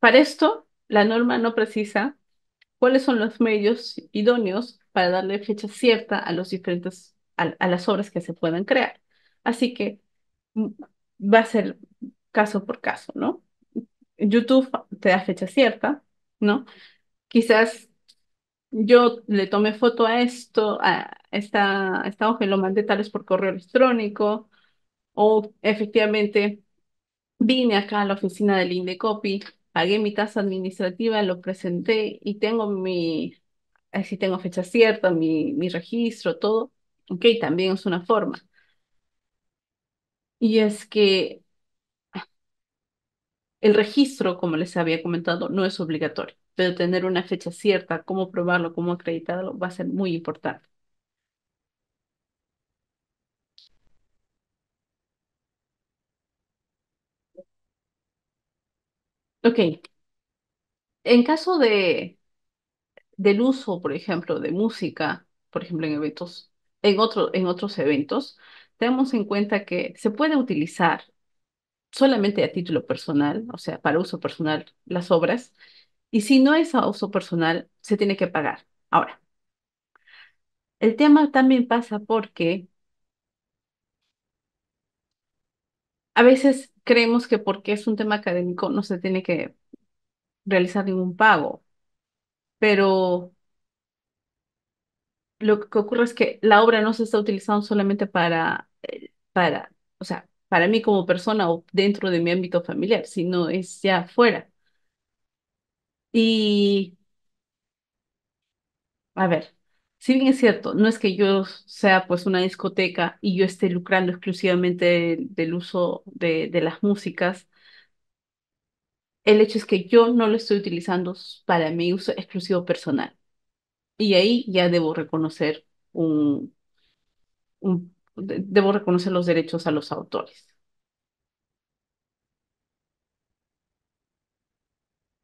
para esto, la norma no precisa cuáles son los medios idóneos para darle fecha cierta a los a las obras que se puedan crear. Así que mm, va a ser caso por caso, ¿no? YouTube te da fecha cierta, ¿no? Quizás yo le tomé foto a esto, a esta hoja y lo mandé tal vez por correo electrónico, o efectivamente vine acá a la oficina del Indecopi, pagué mi tasa administrativa, lo presenté y tengo sí tengo fecha cierta, mi registro, todo. Ok, también es una forma. Y es que el registro, como les había comentado, no es obligatorio, pero tener una fecha cierta, cómo probarlo, cómo acreditarlo, va a ser muy importante. Ok, en caso del uso, por ejemplo, de música, por ejemplo, en eventos, en otros eventos, tenemos en cuenta que se puede utilizar solamente a título personal, o sea, para uso personal, las obras, y si no es a uso personal, se tiene que pagar. Ahora, el tema también pasa porque a veces creemos que porque es un tema académico no se tiene que realizar ningún pago, pero lo que ocurre es que la obra no se está utilizando solamente o sea, para mí como persona o dentro de mi ámbito familiar, sino es ya fuera. Y, a ver, si bien es cierto, no es que yo sea pues una discoteca y yo esté lucrando exclusivamente del uso de las músicas, el hecho es que yo no lo estoy utilizando para mi uso exclusivo personal. Y ahí ya debo reconocer debo reconocer los derechos a los autores.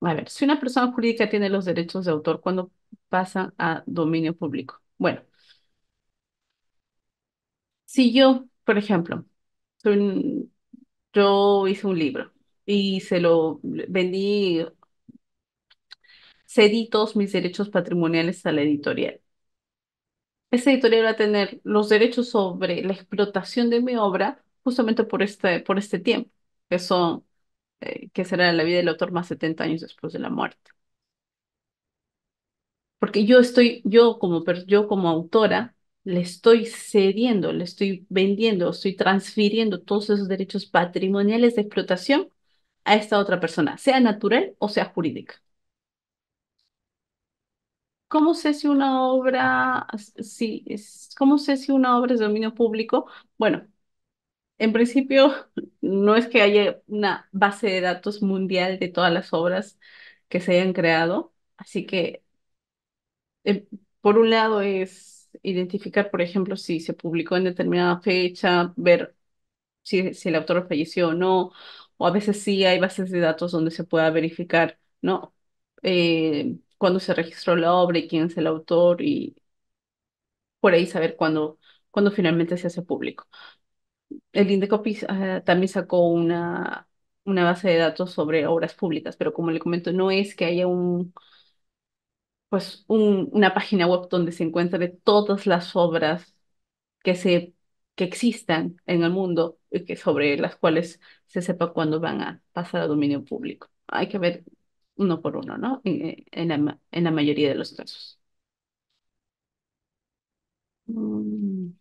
A ver, si una persona jurídica tiene los derechos de autor, ¿cuándo pasan a dominio público? Bueno, si yo, por ejemplo, soy yo hice un libro y se lo vendí, cedí todos mis derechos patrimoniales a la editorial. Esa editorial va a tener los derechos sobre la explotación de mi obra justamente por este tiempo, que son, que será la vida del autor más 70 años después de la muerte. Porque yo como autora, le estoy cediendo, le estoy vendiendo, estoy transfiriendo todos esos derechos patrimoniales de explotación a esta otra persona, sea natural o sea jurídica. ¿Cómo sé si una obra, cómo sé si una obra es de dominio público? Bueno, en principio no es que haya una base de datos mundial de todas las obras que se hayan creado, así que eh, por un lado es identificar, por ejemplo, si se publicó en determinada fecha, ver si el autor falleció o no, o a veces sí hay bases de datos donde se pueda verificar, ¿no? Cuándo se registró la obra y quién es el autor y por ahí saber cuándo finalmente se hace público. El Indecopi también sacó una base de datos sobre obras públicas, pero como le comento, no es que haya una página web donde se encuentre todas las obras que que existan en el mundo y que sobre las cuales se sepa cuándo van a pasar a dominio público. Hay que ver uno por uno, ¿no? En la mayoría de los casos. Mm,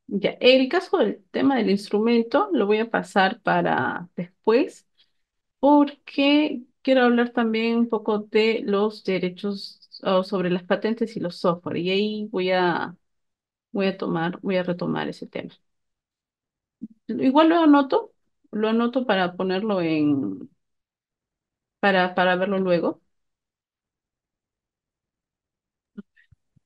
Ya, el caso del tema del instrumento lo voy a pasar para después. porque quiero hablar también un poco de los derechos sobre las patentes y los software. Y ahí voy a retomar ese tema. Igual lo anoto para ponerlo para verlo luego.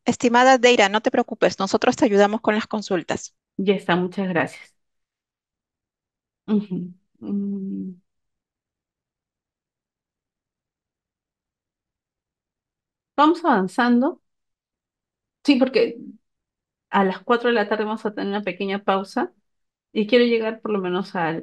Estimada Deira, no te preocupes, nosotros te ayudamos con las consultas. Ya está, muchas gracias. Ujú. Mm, Vamos avanzando. Sí, porque a las 4 de la tarde vamos a tener una pequeña pausa y quiero llegar por lo menos a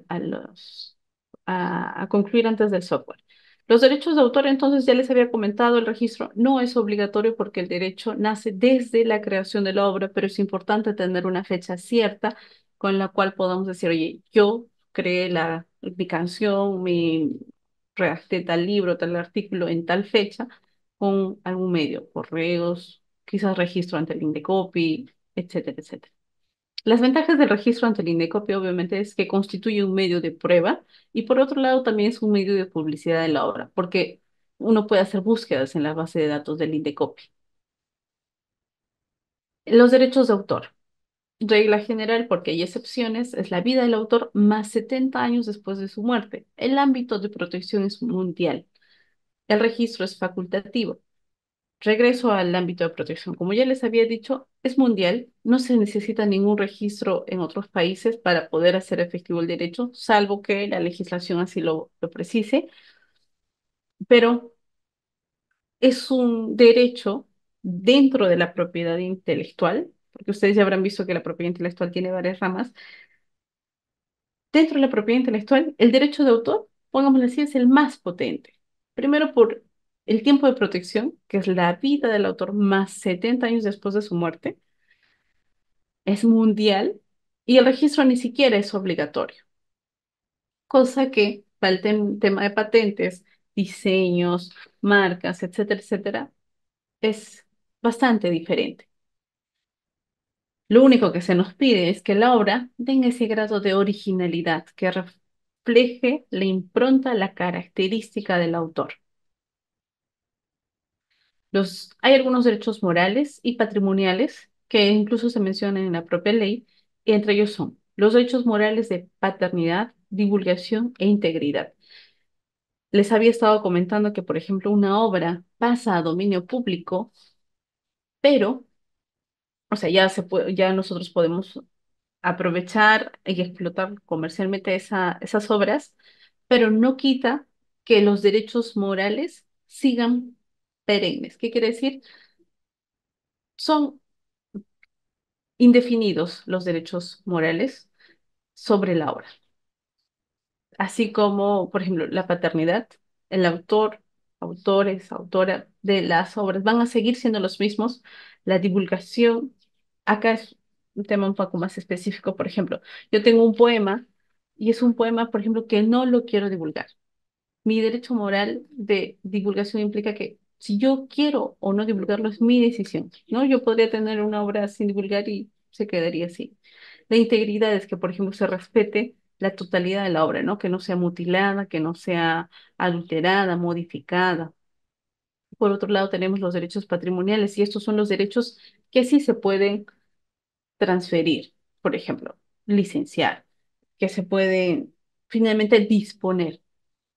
concluir antes del software. Los derechos de autor, entonces ya les había comentado, el registro no es obligatorio porque el derecho nace desde la creación de la obra, pero es importante tener una fecha cierta con la cual podamos decir, oye, yo creé mi canción, redacté tal libro, tal artículo en tal fecha con algún medio, correos, quizás registro ante el Indecopi, etcétera, etcétera. Las ventajas del registro ante el INDECOPI obviamente es que constituye un medio de prueba y por otro lado también es un medio de publicidad de la obra, porque uno puede hacer búsquedas en la base de datos del INDECOPI. Los derechos de autor. Regla general, porque hay excepciones, es la vida del autor más 70 años después de su muerte. El ámbito de protección es mundial. El registro es facultativo. Regreso al ámbito de protección. Como ya les había dicho, es mundial, no se necesita ningún registro en otros países para poder hacer efectivo el derecho, salvo que la legislación así lo precise, pero es un derecho dentro de la propiedad intelectual, porque ustedes ya habrán visto que la propiedad intelectual tiene varias ramas. Dentro de la propiedad intelectual, el derecho de autor, pongámoslo así, es el más potente. Primero por el tiempo de protección, que es la vida del autor más 70 años después de su muerte, es mundial y el registro ni siquiera es obligatorio, cosa que para el tema de patentes, diseños, marcas, etcétera, etcétera, es bastante diferente. Lo único que se nos pide es que la obra tenga ese grado de originalidad que refleje la impronta, la característica del autor. Hay algunos derechos morales y patrimoniales que incluso se mencionan en la propia ley, y entre ellos son los derechos morales de paternidad, divulgación e integridad. Les había estado comentando que, por ejemplo, una obra pasa a dominio público, pero, o sea, ya nosotros podemos aprovechar y explotar comercialmente esas obras, pero no quita que los derechos morales sigan perennes. ¿Qué quiere decir? Son indefinidos los derechos morales sobre la obra, así como, por ejemplo, la paternidad, el autor, autores, autora de las obras van a seguir siendo los mismos, la divulgación, acá es un tema un poco más específico, por ejemplo, yo tengo un poema y es un poema, por ejemplo, que no lo quiero divulgar. Mi derecho moral de divulgación implica que si yo quiero o no divulgarlo es mi decisión, ¿no? Yo podría tener una obra sin divulgar y se quedaría así. La integridad es que, por ejemplo, se respete la totalidad de la obra, ¿no? Que no sea mutilada, que no sea adulterada, modificada. Por otro lado, tenemos los derechos patrimoniales y estos son los derechos que sí se pueden transferir, por ejemplo, licenciar, que se pueden finalmente disponer,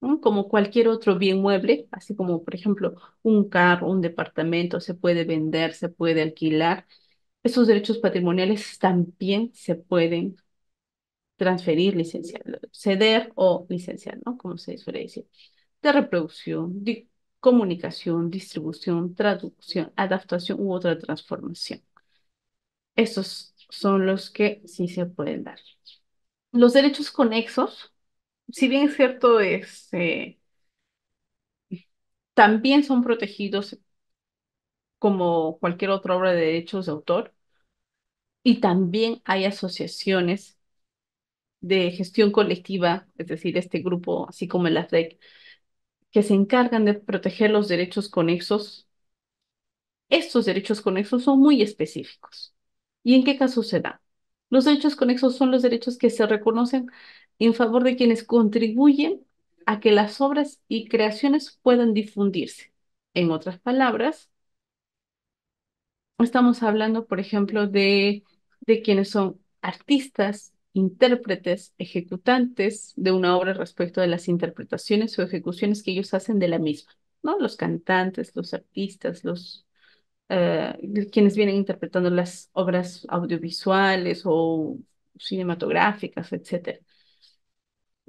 ¿no? Como cualquier otro bien mueble, así como, por ejemplo, un carro, un departamento, se puede vender, se puede alquilar. Esos derechos patrimoniales también se pueden transferir, licenciar, ceder o licenciar, ¿no? Como se suele decir. De reproducción, comunicación, distribución, traducción, adaptación u otra transformación. Estos son los que sí se pueden dar. Los derechos conexos, si bien es cierto, también son protegidos como cualquier otra obra de derechos de autor y también hay asociaciones de gestión colectiva, es decir, este grupo, así como el AFDEC, que se encargan de proteger los derechos conexos. Estos derechos conexos son muy específicos. ¿Y en qué casos se dan? Los derechos conexos son los derechos que se reconocen en favor de quienes contribuyen a que las obras y creaciones puedan difundirse. En otras palabras, estamos hablando, por ejemplo, de quienes son artistas, intérpretes, ejecutantes de una obra respecto de las interpretaciones o ejecuciones que ellos hacen de la misma, ¿no? Los cantantes, los artistas, quienes vienen interpretando las obras audiovisuales o cinematográficas, etcétera.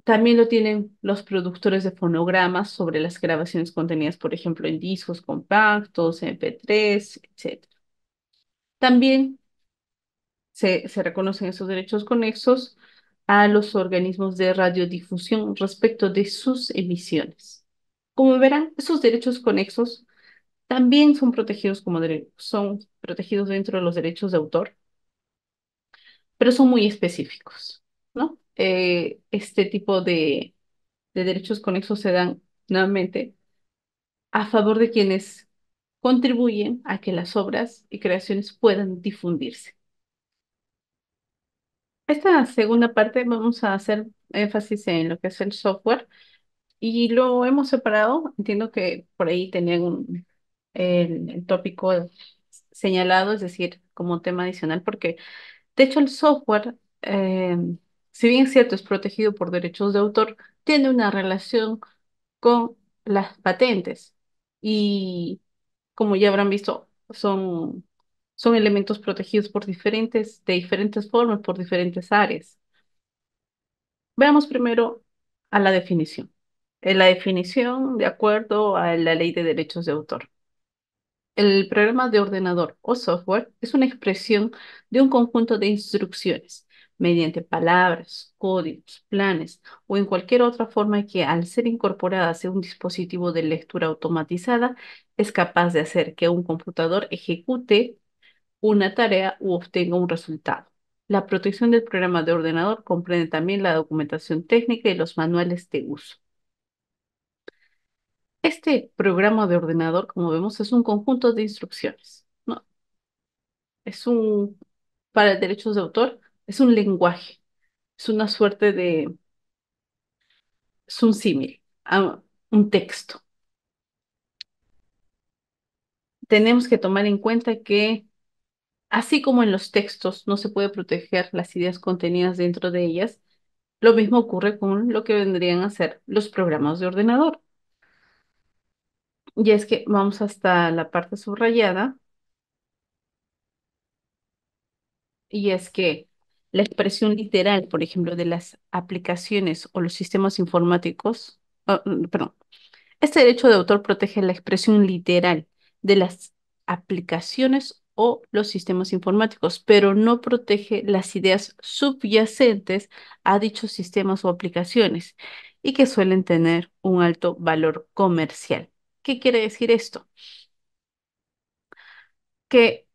También lo tienen los productores de fonogramas sobre las grabaciones contenidas, por ejemplo, en discos compactos, MP3, etcétera. También se reconocen esos derechos conexos a los organismos de radiodifusión respecto de sus emisiones. Como verán, esos derechos conexos también son protegidos son protegidos dentro de los derechos de autor, pero son muy específicos, ¿no? Este tipo de derechos conexos se dan nuevamente a favor de quienes contribuyen a que las obras y creaciones puedan difundirse. Esta segunda parte vamos a hacer énfasis en lo que es el software y lo hemos separado. Entiendo que por ahí tenían el tópico señalado, es decir, como tema adicional, porque de hecho el software, si bien es cierto, es protegido por derechos de autor, tiene una relación con las patentes y como ya habrán visto, son elementos protegidos de diferentes formas, por diferentes áreas. Veamos primero a la definición. La definición de acuerdo a la Ley de Derechos de Autor. El programa de ordenador o software es una expresión de un conjunto de instrucciones mediante palabras, códigos, planes o en cualquier otra forma que al ser incorporadas a un dispositivo de lectura automatizada es capaz de hacer que un computador ejecute una tarea u obtenga un resultado. La protección del programa de ordenador comprende también la documentación técnica y los manuales de uso. Este programa de ordenador, como vemos, es un conjunto de instrucciones, ¿no? Es para derechos de autor, es un lenguaje, es una suerte es un símil, un texto. Tenemos que tomar en cuenta que, así como en los textos no se puede proteger las ideas contenidas dentro de ellas, lo mismo ocurre con lo que vendrían a ser los programas de ordenador. Y es que vamos hasta la parte subrayada, y es que la expresión literal, por ejemplo, de las aplicaciones o los sistemas informáticos, perdón, este derecho de autor protege la expresión literal de las aplicaciones o los sistemas informáticos, pero no protege las ideas subyacentes a dichos sistemas o aplicaciones y que suelen tener un alto valor comercial. ¿Qué quiere decir esto? Que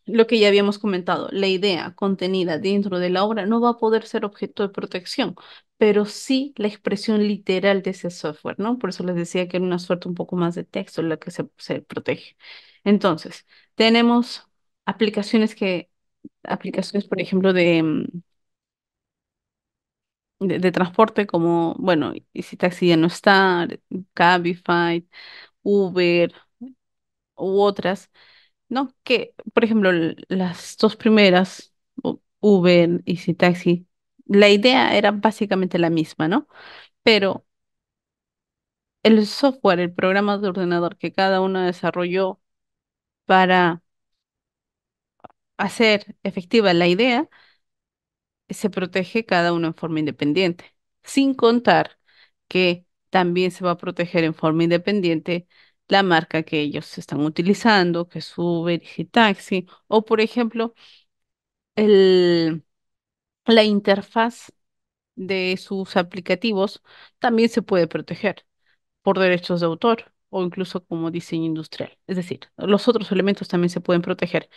lo que ya habíamos comentado, la idea contenida dentro de la obra no va a poder ser objeto de protección, pero sí la expresión literal de ese software, ¿no? Por eso les decía que era una suerte un poco más de texto la que se protege. Entonces, tenemos aplicaciones, por ejemplo, de transporte como, bueno, Easy Taxi ya no está, Cabify, Uber u otras, ¿no? Que, por ejemplo, las dos primeras, Uber y Taxi, la idea era básicamente la misma, ¿no? Pero el software, el programa de ordenador que cada uno desarrolló para hacer efectiva la idea, se protege cada uno en forma independiente, sin contar que también se va a proteger en forma independiente la marca que ellos están utilizando, que es Uber y Taxi, o por ejemplo, el la interfaz de sus aplicativos también se puede proteger por derechos de autor o incluso como diseño industrial. Es decir, los otros elementos también se pueden proteger,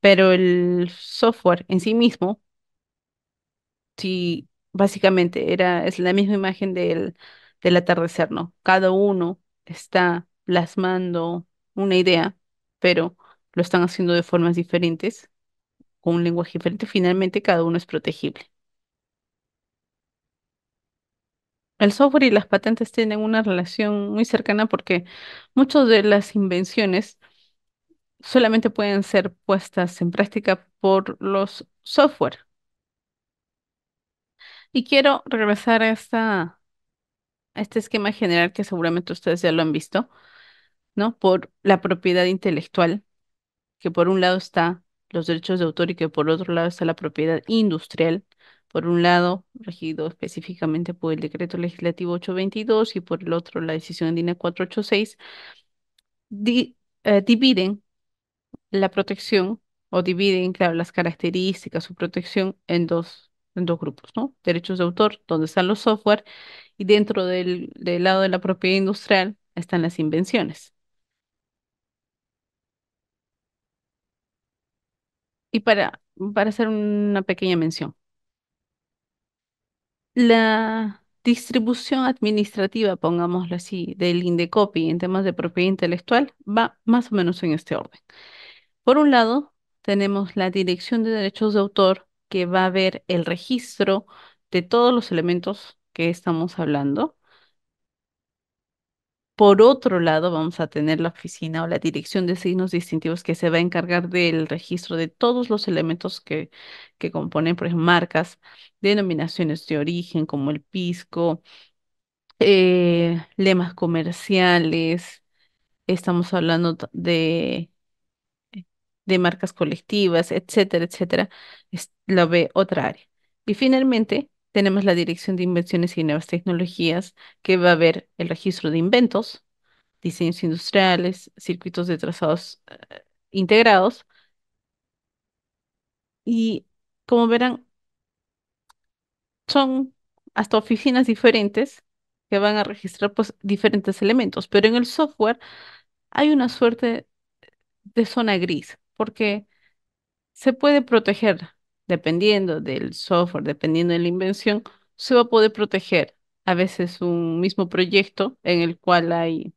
pero el software en sí mismo, sí, básicamente es la misma imagen del atardecer, ¿no? Cada uno está plasmando una idea, pero lo están haciendo de formas diferentes, con un lenguaje diferente. Finalmente, cada uno es protegible. El software y las patentes tienen una relación muy cercana porque muchas de las invenciones solamente pueden ser puestas en práctica por los software. Y quiero regresar a este esquema general que seguramente ustedes ya lo han visto, ¿no? Por la propiedad intelectual, que por un lado está los derechos de autor y que por otro lado está la propiedad industrial. Por un lado, regido específicamente por el decreto legislativo 822 y por el otro la decisión andina 486, dividen la protección o dividen, claro, las características, su protección en dos grupos, ¿no? Derechos de autor, donde están los software, y dentro del lado de la propiedad industrial están las invenciones. Y para hacer una pequeña mención, la distribución administrativa, pongámoslo así, del Indecopi en temas de propiedad intelectual va más o menos en este orden. Por un lado, tenemos la Dirección de Derechos de Autor, que va a ver el registro de todos los elementos que estamos hablando. Por otro lado, vamos a tener la oficina o la Dirección de Signos Distintivos, que se va a encargar del registro de todos los elementos que componen, por ejemplo, marcas, denominaciones de origen, como el pisco, lemas comerciales. Estamos hablando de marcas colectivas, etcétera, etcétera, lo ve otra área. Y finalmente, tenemos la Dirección de Invenciones y Nuevas Tecnologías, que va a ver el registro de inventos, diseños industriales, circuitos de trazados integrados. Y como verán, son hasta oficinas diferentes que van a registrar pues diferentes elementos, pero en el software hay una suerte de zona gris, porque se puede proteger, dependiendo del software, dependiendo de la invención, se va a poder proteger a veces un mismo proyecto en el cual hay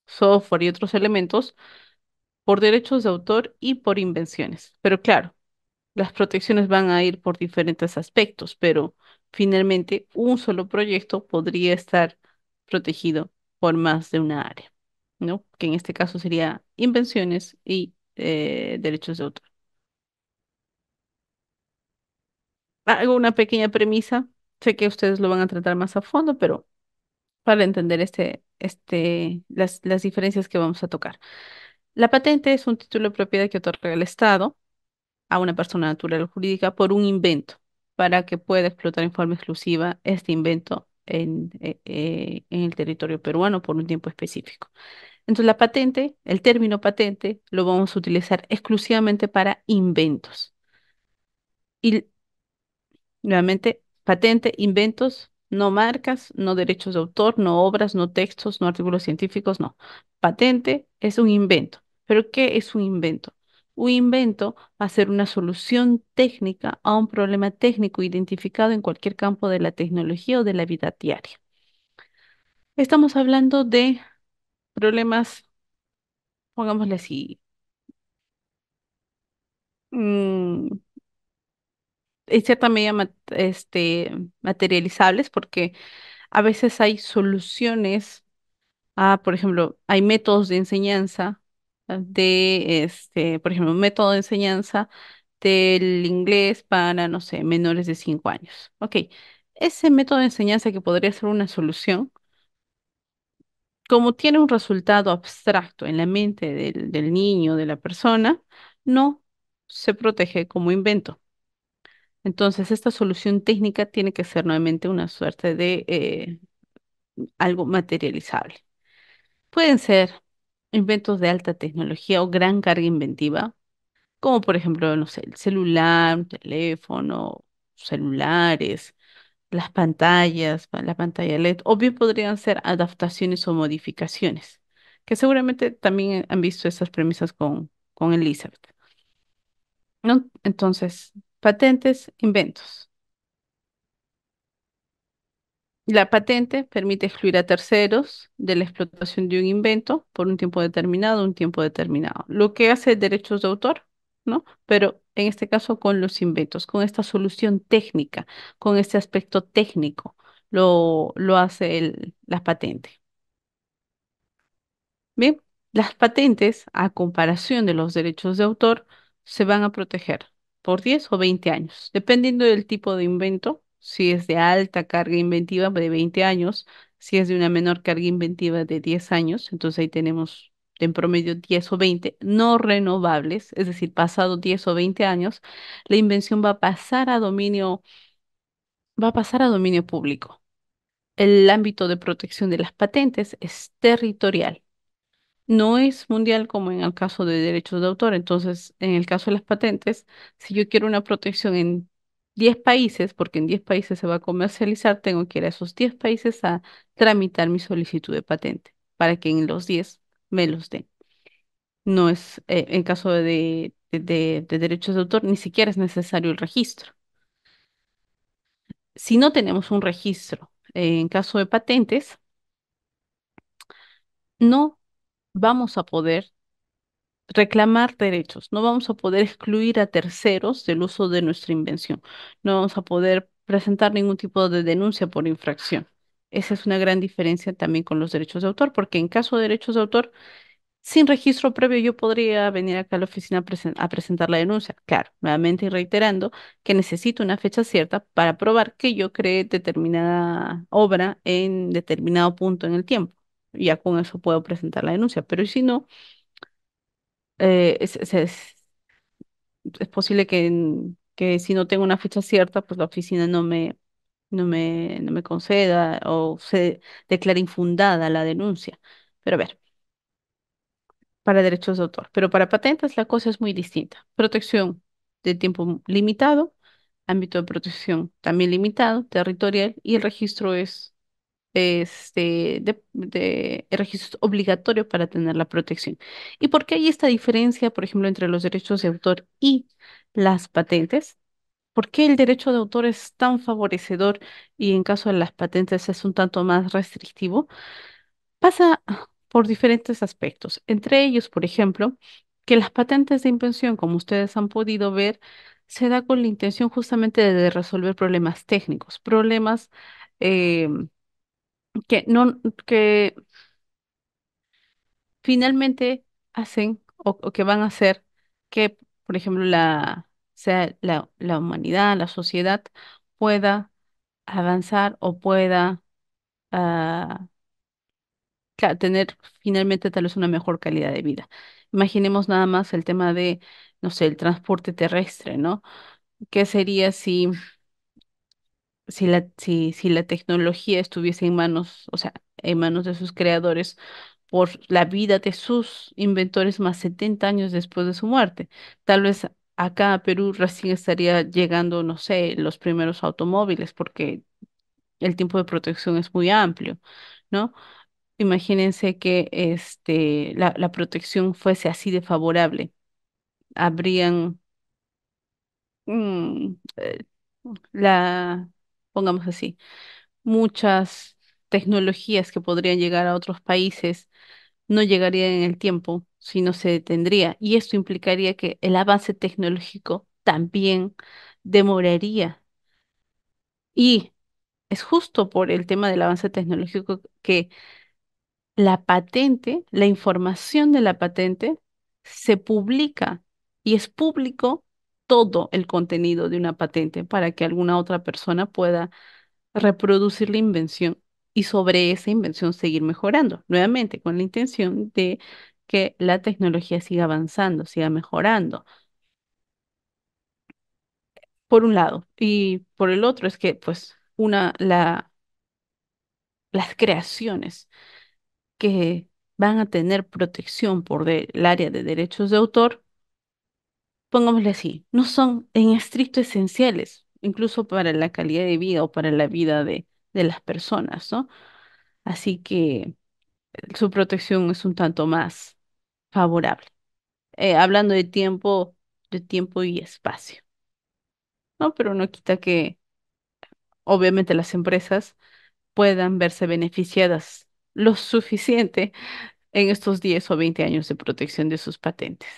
software y otros elementos por derechos de autor y por invenciones. Pero claro, las protecciones van a ir por diferentes aspectos, pero finalmente un solo proyecto podría estar protegido por más de una área, ¿no? Que en este caso sería invenciones y derechos de autor. Hago una pequeña premisa. Sé que ustedes lo van a tratar más a fondo, pero para entender las diferencias que vamos a tocar. La patente es un título de propiedad que otorga el Estado a una persona natural o jurídica por un invento para que pueda explotar en forma exclusiva este invento en el territorio peruano por un tiempo específico. Entonces, la patente, el término patente, lo vamos a utilizar exclusivamente para inventos. Y nuevamente, patente, inventos, no marcas, no derechos de autor, no obras, no textos, no artículos científicos, no. Patente es un invento. ¿Pero qué es un invento? Un invento va a ser una solución técnica a un problema técnico identificado en cualquier campo de la tecnología o de la vida diaria. Estamos hablando de problemas, pongámosle así, mm, en cierta medida materializables, porque a veces hay soluciones. Por ejemplo, hay métodos de enseñanza por ejemplo, un método de enseñanza del inglés para, no sé, menores de 5 años. Ok, ese método de enseñanza que podría ser una solución, como tiene un resultado abstracto en la mente del niño, de la persona, no se protege como invento. Entonces, esta solución técnica tiene que ser nuevamente una suerte de algo materializable. Pueden ser inventos de alta tecnología o gran carga inventiva, como por ejemplo, no sé, el celular, un teléfono, celulares, las pantallas, la pantalla LED, o bien podrían ser adaptaciones o modificaciones, que seguramente también han visto esas premisas con Elizabeth, ¿no? Entonces, patentes, inventos. La patente permite excluir a terceros de la explotación de un invento por un tiempo determinado. Lo que hace derechos de autor, ¿no? Pero en este caso con los inventos, con esta solución técnica, con este aspecto técnico. lo hace la patente. Bien, las patentes, a comparación de los derechos de autor, se van a proteger por 10 o 20 años, dependiendo del tipo de invento, si es de alta carga inventiva de 20 años, si es de una menor carga inventiva de 10 años, entonces ahí tenemos en promedio 10 o 20 no renovables, es decir, pasado 10 o 20 años, la invención va a pasar a dominio público. El ámbito de protección de las patentes es territorial. No es mundial como en el caso de derechos de autor. Entonces, en el caso de las patentes, si yo quiero una protección en 10 países, porque en 10 países se va a comercializar, tengo que ir a esos 10 países a tramitar mi solicitud de patente para que en los 10 me los den. No es, en caso de derechos de autor, ni siquiera es necesario el registro. Si no tenemos un registro, en caso de patentes, no vamos a poder reclamar derechos. No vamos a poder excluir a terceros del uso de nuestra invención. No vamos a poder presentar ningún tipo de denuncia por infracción. Esa es una gran diferencia también con los derechos de autor, porque en caso de derechos de autor, sin registro previo, yo podría venir acá a la oficina a presentar la denuncia. Claro, nuevamente y reiterando que necesito una fecha cierta para probar que yo creé determinada obra en determinado punto en el tiempo. Ya con eso puedo presentar la denuncia, pero si no, es posible que si no tengo una fecha cierta, pues la oficina no me conceda o se declare infundada la denuncia. Pero a ver, para derechos de autor. Pero para patentes la cosa es muy distinta. Protección de tiempo limitado, ámbito de protección también limitado, territorial, y el registro es el registro es obligatorio para tener la protección. ¿Y por qué hay esta diferencia, por ejemplo, entre los derechos de autor y las patentes? ¿Por qué el derecho de autor es tan favorecedor y en caso de las patentes es un tanto más restrictivo? Pasa por diferentes aspectos. Entre ellos, por ejemplo, que las patentes de invención, como ustedes han podido ver, se da con la intención justamente de resolver problemas técnicos, problemas eh, que no, que finalmente hacen o que van a hacer que, por ejemplo, la humanidad, la sociedad pueda avanzar o pueda ah, tener finalmente tal vez una mejor calidad de vida. Imaginemos nada más el tema de, no sé, el transporte terrestre, ¿no? ¿Qué sería si la tecnología estuviese en manos, o sea, en manos de sus creadores por la vida de sus inventores más 70 años después de su muerte? Tal vez acá a Perú recién estaría llegando, no sé, los primeros automóviles porque el tiempo de protección es muy amplio, ¿no? Imagínense que la protección fuese así de favorable. Habrían mm, eh, la, pongamos así, muchas tecnologías que podrían llegar a otros países no llegarían en el tiempo si no se detendría. Y esto implicaría que el avance tecnológico también demoraría. Y es justo por el tema del avance tecnológico que la patente, la información de la patente se publica y es público todo el contenido de una patente para que alguna otra persona pueda reproducir la invención y sobre esa invención seguir mejorando, nuevamente con la intención de que la tecnología siga avanzando, siga mejorando, por un lado. Y por el otro es que, pues, las creaciones que van a tener protección por el área de derechos de autor, pongámosle así, no son en estricto esenciales, incluso para la calidad de vida o para la vida de las personas, ¿no? Así que su protección es un tanto más favorable. Hablando de tiempo y espacio, ¿no? Pero no quita que obviamente las empresas puedan verse beneficiadas lo suficiente en estos 10 o 20 años de protección de sus patentes.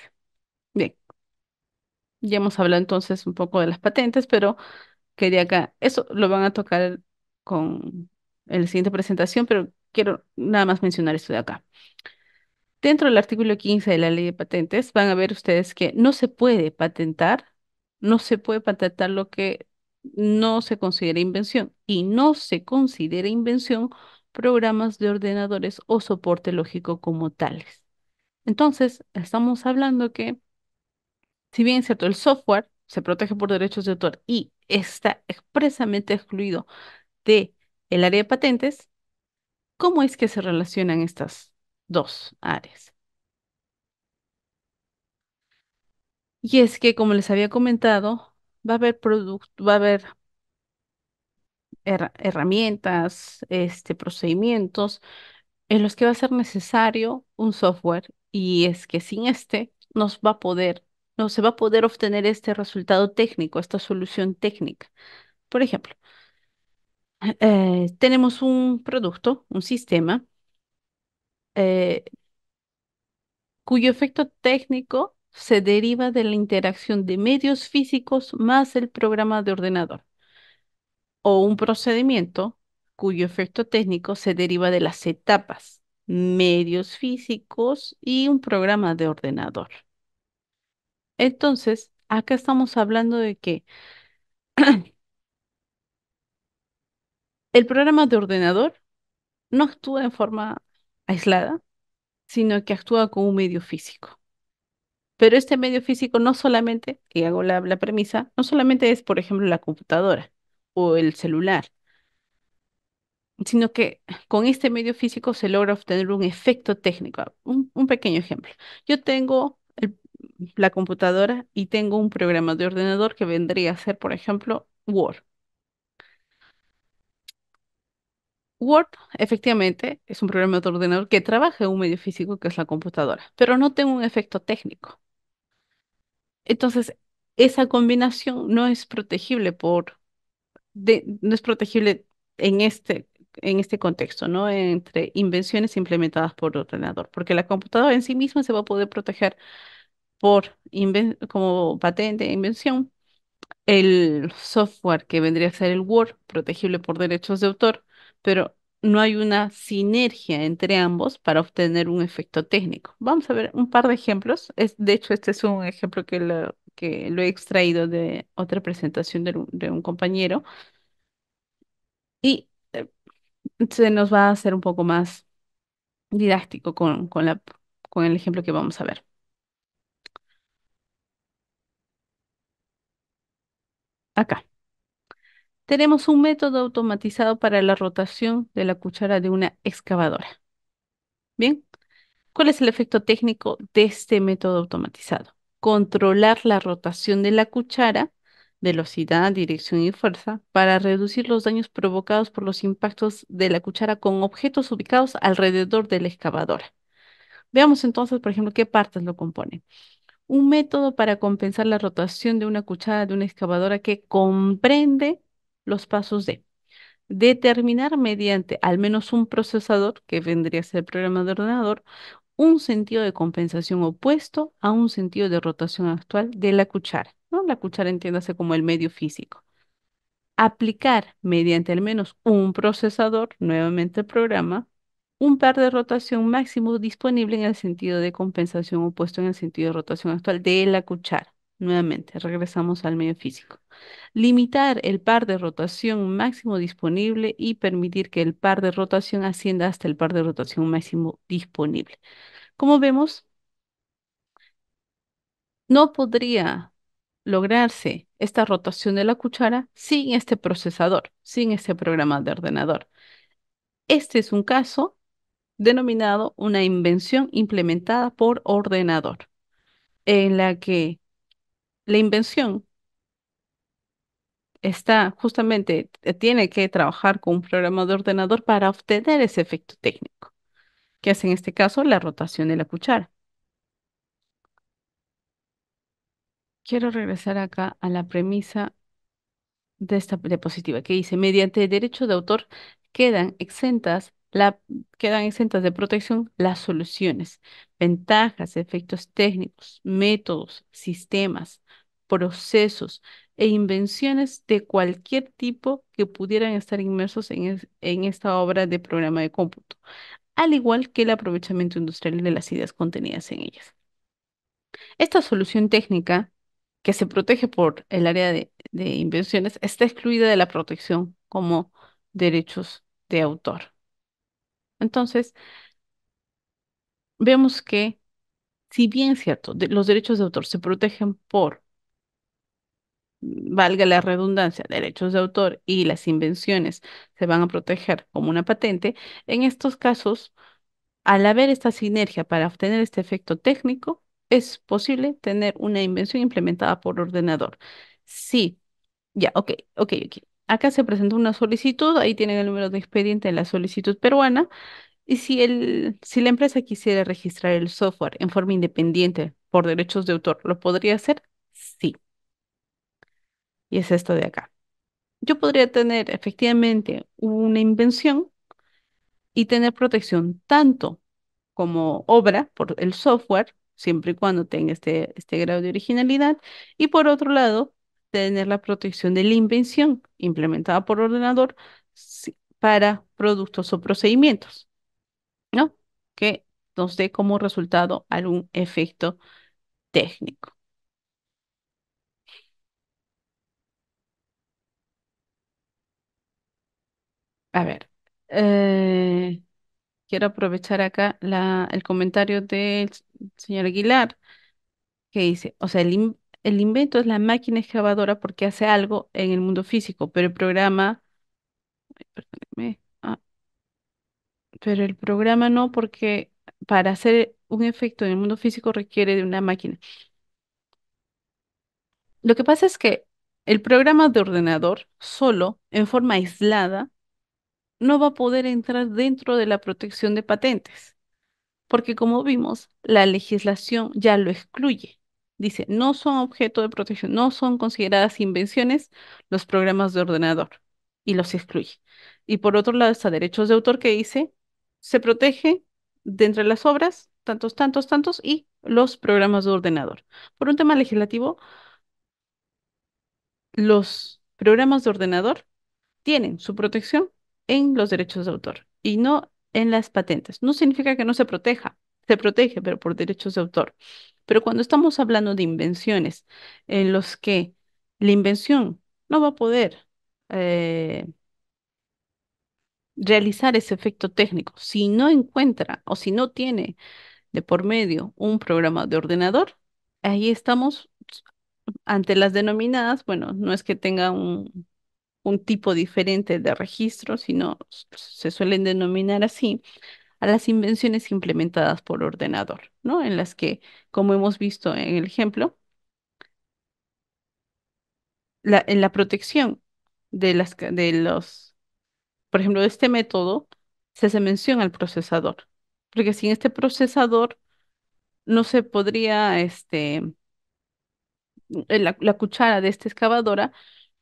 Bien, ya hemos hablado entonces un poco de las patentes, pero quería acá, eso lo van a tocar con la siguiente presentación, pero quiero nada más mencionar esto de acá. Dentro del artículo 15 de la ley de patentes, van a ver ustedes que no se puede patentar lo que no se considera invención y no se considera invención programas de ordenadores o soporte lógico como tales. Entonces, estamos hablando que, si bien es cierto, el software se protege por derechos de autor y está expresamente excluido de el área de patentes, ¿cómo es que se relacionan estas dos áreas? Y es que, como les había comentado, va a haber herramientas, procedimientos en los que va a ser necesario un software y es que sin este no se va a poder obtener este resultado técnico, esta solución técnica. Por ejemplo, tenemos un producto, un sistema, eh, cuyo efecto técnico se deriva de la interacción de medios físicos más el programa de ordenador, o un procedimiento cuyo efecto técnico se deriva de las etapas, medios físicos y un programa de ordenador. Entonces, acá estamos hablando de que el programa de ordenador no actúa en forma aislada, sino que actúa con un medio físico. Pero este medio físico no solamente, y hago la premisa, no solamente es, por ejemplo, la computadora o el celular, sino que con este medio físico se logra obtener un efecto técnico. Un pequeño ejemplo. Yo tengo la computadora y tengo un programa de ordenador que vendría a ser, por ejemplo, Word. Word, efectivamente, es un programa de ordenador que trabaja en un medio físico que es la computadora, pero no tengo un efecto técnico. Entonces, esa combinación no es protegible no es protegible en en este contexto, ¿no? Entre invenciones implementadas por ordenador, porque la computadora en sí misma se va a poder proteger como patente e invención. El software que vendría a ser el Word, protegible por derechos de autor, pero no hay una sinergia entre ambos para obtener un efecto técnico. Vamos a ver un par de ejemplos. De hecho, este es un ejemplo que lo he extraído de otra presentación de un compañero y se nos va a hacer un poco más didáctico con el ejemplo que vamos a ver. Acá tenemos un método automatizado para la rotación de la cuchara de una excavadora. Bien, ¿cuál es el efecto técnico de este método automatizado? Controlar la rotación de la cuchara, velocidad, dirección y fuerza, para reducir los daños provocados por los impactos de la cuchara con objetos ubicados alrededor de la excavadora. Veamos entonces, por ejemplo, qué partes lo componen. Un método para compensar la rotación de una cuchara de una excavadora que comprende los pasos de determinar mediante al menos un procesador, que vendría a ser el programa de ordenador, un sentido de compensación opuesto a un sentido de rotación actual de la cuchara, ¿no? La cuchara entiéndase como el medio físico. Aplicar mediante al menos un procesador, nuevamente el programa, un par de rotación máximo disponible en el sentido de compensación opuesto en el sentido de rotación actual de la cuchara. Nuevamente, regresamos al medio físico. Limitar el par de rotación máximo disponible y permitir que el par de rotación ascienda hasta el par de rotación máximo disponible. Como vemos, no podría lograrse esta rotación de la cuchara sin este procesador, sin este programa de ordenador. Este es un caso denominado una invención implementada por ordenador, en la que la invención está justamente, tiene que trabajar con un programa de ordenador para obtener ese efecto técnico, que es en este caso la rotación de la cuchara. Quiero regresar acá a la premisa de esta diapositiva que dice, mediante derecho de autor quedan exentas, quedan exentas de protección las soluciones, ventajas, efectos técnicos, métodos, sistemas, procesos e invenciones de cualquier tipo que pudieran estar inmersos en esta obra de programa de cómputo, al igual que el aprovechamiento industrial de las ideas contenidas en ellas. Esta solución técnica, que se protege por el área de invenciones, está excluida de la protección como derechos de autor. Entonces, vemos que, si bien es cierto, los derechos de autor se protegen por, valga la redundancia, derechos de autor, y las invenciones se van a proteger como una patente, en estos casos, al haber esta sinergia para obtener este efecto técnico, es posible tener una invención implementada por ordenador. Sí, ya, ok. Acá se presentó una solicitud, ahí tienen el número de expediente de la solicitud peruana, y si la empresa quisiera registrar el software en forma independiente por derechos de autor, ¿lo podría hacer? Sí, y es esto de acá. Yo podría tener efectivamente una invención y tener protección tanto como obra por el software, siempre y cuando tenga este grado de originalidad, y por otro lado, tener la protección de la invención implementada por ordenador para productos o procedimientos, ¿no? Que nos dé como resultado algún efecto técnico. A ver, eh, quiero aprovechar acá el comentario del señor Aguilar, que dice, o sea, el invento es la máquina excavadora porque hace algo en el mundo físico, pero el programa, perdóneme, pero el programa no, porque para hacer un efecto en el mundo físico requiere de una máquina. Lo que pasa es que el programa de ordenador solo, en forma aislada, no va a poder entrar dentro de la protección de patentes. Porque como vimos, la legislación ya lo excluye. Dice, no son objeto de protección, no son consideradas invenciones los programas de ordenador y los excluye. Y por otro lado está derechos de autor que dice, se protege de entre las obras, tantos, y los programas de ordenador. Por un tema legislativo, los programas de ordenador tienen su protección en los derechos de autor y no en las patentes. No significa que no se proteja, se protege, pero por derechos de autor. Pero cuando estamos hablando de invenciones en los que la invención no va a poder eh, realizar ese efecto técnico si no encuentra o si no tiene de por medio un programa de ordenador, ahí estamos ante las denominadas, bueno, no es que tenga un tipo diferente de registro, sino se suelen denominar así a las invenciones implementadas por ordenador, ¿no? En las que, como hemos visto en el ejemplo, en la protección por ejemplo, de este método, se hace mención al procesador, porque sin este procesador no se podría, la cuchara de esta excavadora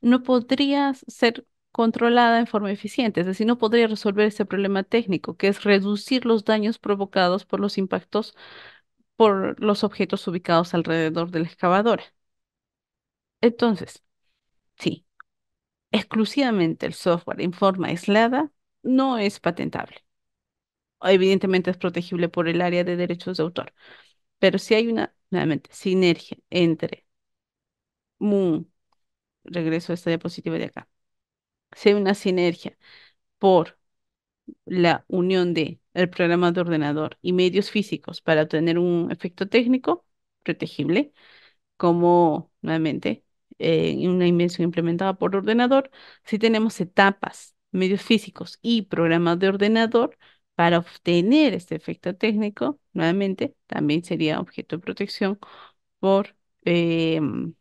no podría ser controlada en forma eficiente, es decir, no podría resolver ese problema técnico, que es reducir los daños provocados por los impactos por los objetos ubicados alrededor de la excavadora. Entonces, sí, exclusivamente el software en forma aislada no es patentable. Evidentemente es protegible por el área de derechos de autor, pero si hay una, nuevamente, sinergia entre, mu- regreso a esta diapositiva de acá, si hay una sinergia por la unión de el programa de ordenador y medios físicos para obtener un efecto técnico protegible, como nuevamente en una invención implementada por ordenador, si tenemos etapas, medios físicos y programas de ordenador para obtener este efecto técnico, nuevamente también sería objeto de protección por, em,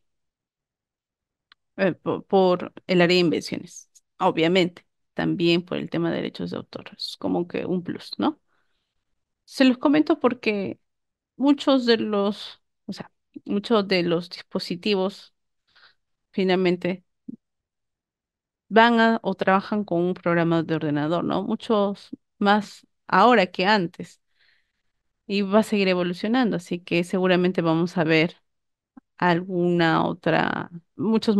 por el área de invenciones, obviamente, también por el tema de derechos de autor. Es como que un plus, ¿no? Se los comento porque muchos de o sea, muchos de los dispositivos finalmente van o trabajan con un programa de ordenador, ¿no? Muchos más ahora que antes y va a seguir evolucionando, así que seguramente vamos a ver alguna otra, muchos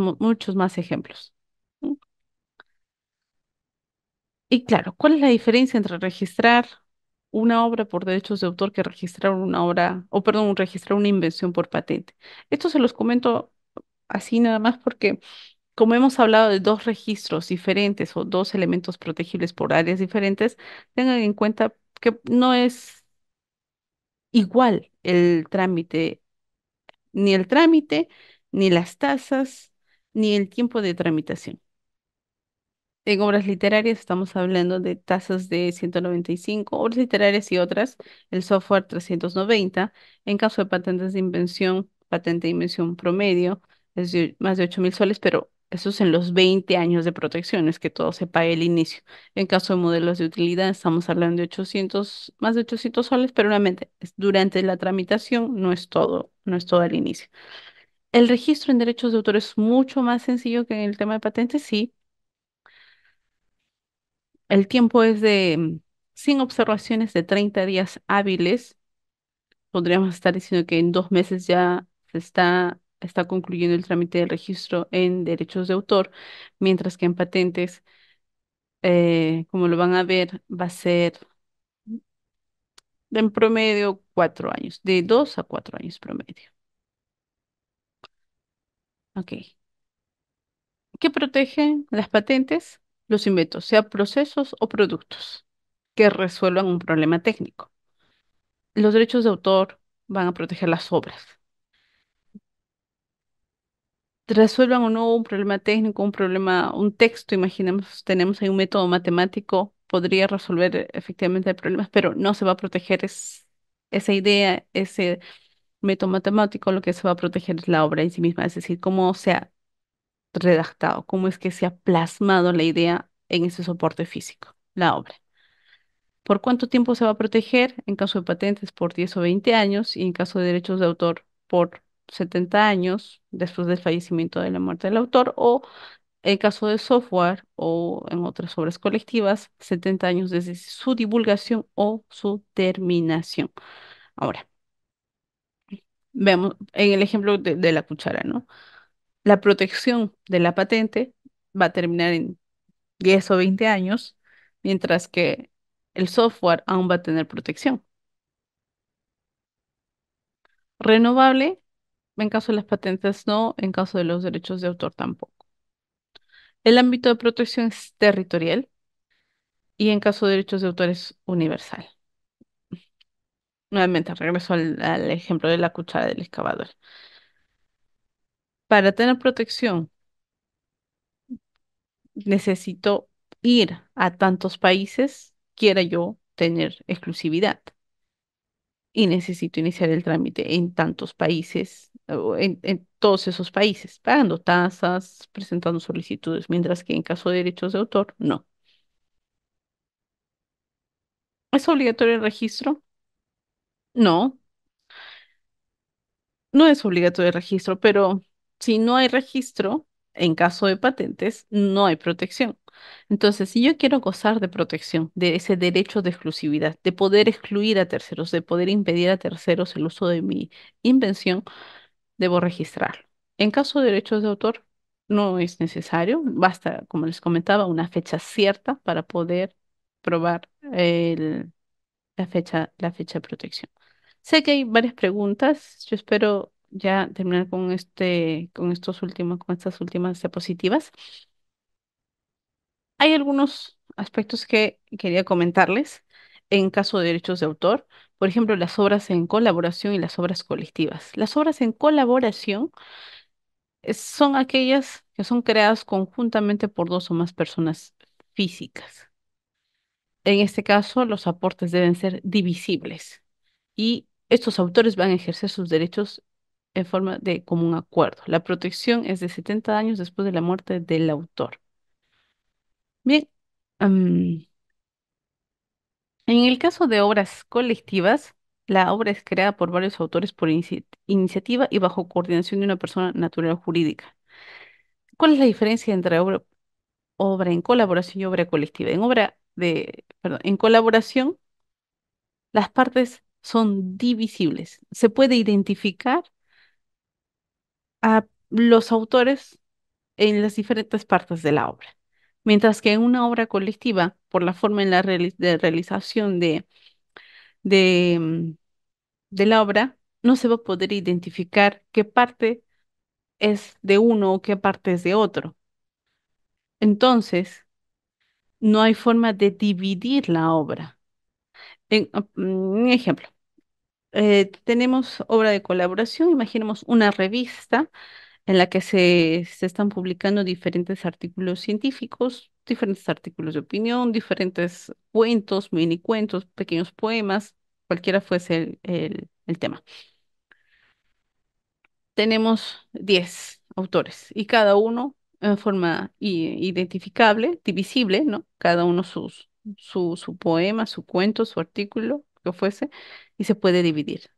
más ejemplos. ¿Mm? Y claro, ¿cuál es la diferencia entre registrar una obra por derechos de autor que registrar una obra, o perdón, registrar una invención por patente? Esto se los comento así nada más porque como hemos hablado de dos registros diferentes o dos elementos protegibles por áreas diferentes, tengan en cuenta que no es igual el trámite, ni las tasas, ni el tiempo de tramitación. En obras literarias estamos hablando de tasas de 195, obras literarias y otras, el software 390. En caso de patentes de invención, patente de invención promedio es de más de 8.000 soles, pero eso es en los 20 años de protección, es que todo se pague al inicio. En caso de modelos de utilidad, estamos hablando de 800, más de 800 soles, pero nuevamente, durante la tramitación no es todo al inicio. El registro en derechos de autor es mucho más sencillo que en el tema de patentes, sí. El tiempo es sin observaciones, de 30 días hábiles. Podríamos estar diciendo que en 2 meses ya está concluyendo el trámite del registro en derechos de autor, mientras que en patentes, como lo van a ver, va a ser en promedio 4 años, de 2 a 4 años promedio. Ok. ¿Qué protegen las patentes? Los inventos, sea procesos o productos que resuelvan un problema técnico. Los derechos de autor van a proteger las obras. Resuelvan o no un problema técnico, un problema, un texto, imaginemos, tenemos ahí un método matemático, podría resolver efectivamente problemas, pero no se va a proteger esa idea, ese método matemático, lo que se va a proteger es la obra en sí misma, es decir, cómo se ha redactado, cómo es que se ha plasmado la idea en ese soporte físico, la obra. ¿Por cuánto tiempo se va a proteger? En caso de patentes, por 10 o 20 años, y en caso de derechos de autor, por 70 años después del fallecimiento de la muerte del autor, o en caso de software o en otras obras colectivas, 70 años desde su divulgación o su terminación. Ahora, veamos en el ejemplo de la cuchara, ¿no? La protección de la patente va a terminar en 10 o 20 años, mientras que el software aún va a tener protección. Renovable, en caso de las patentes no, en caso de los derechos de autor tampoco. El ámbito de protección es territorial y en caso de derechos de autor es universal. Nuevamente, regreso al ejemplo de la cuchara del excavador. Para tener protección, necesito ir a tantos países, quiera yo tener exclusividad. Y necesito iniciar el trámite en tantos países, o en todos esos países, pagando tasas, presentando solicitudes, mientras que en caso de derechos de autor, no. ¿Es obligatorio el registro? No, no es obligatorio el registro, pero si no hay registro, en caso de patentes, no hay protección. Entonces, si yo quiero gozar de protección, de ese derecho de exclusividad, de poder excluir a terceros, de poder impedir a terceros el uso de mi invención, debo registrarlo. En caso de derechos de autor, no es necesario, basta, como les comentaba, una fecha cierta para poder probar la fecha de protección. Sé que hay varias preguntas. Yo espero ya terminar con estas últimas diapositivas. Hay algunos aspectos que quería comentarles en caso de derechos de autor. Por ejemplo, las obras en colaboración y las obras colectivas. Las obras en colaboración son aquellas que son creadas conjuntamente por dos o más personas físicas. En este caso, los aportes deben ser divisibles y estos autores van a ejercer sus derechos en forma de común acuerdo. La protección es de 70 años después de la muerte del autor. Bien, am, en el caso de obras colectivas, la obra es creada por varios autores por iniciativa y bajo coordinación de una persona natural o jurídica. ¿Cuál es la diferencia entre obra en colaboración y obra colectiva? En colaboración, las partes son divisibles. Se puede identificar a los autores en las diferentes partes de la obra. Mientras que en una obra colectiva, por la forma en la de realización de, mm, de la obra, no se va a poder identificar qué parte es de uno o qué parte es de otro. Entonces, no hay forma de dividir la obra. Un ejemplo, tenemos obra de colaboración, imaginemos una revista en la que se están publicando diferentes artículos científicos, diferentes artículos de opinión, diferentes cuentos, mini cuentos, pequeños poemas, cualquiera fuese el tema. Tenemos 10 autores y cada uno en forma identificable, divisible, ¿no? Cada uno su poema, su cuento, su artículo, que fuese, y se puede dividir.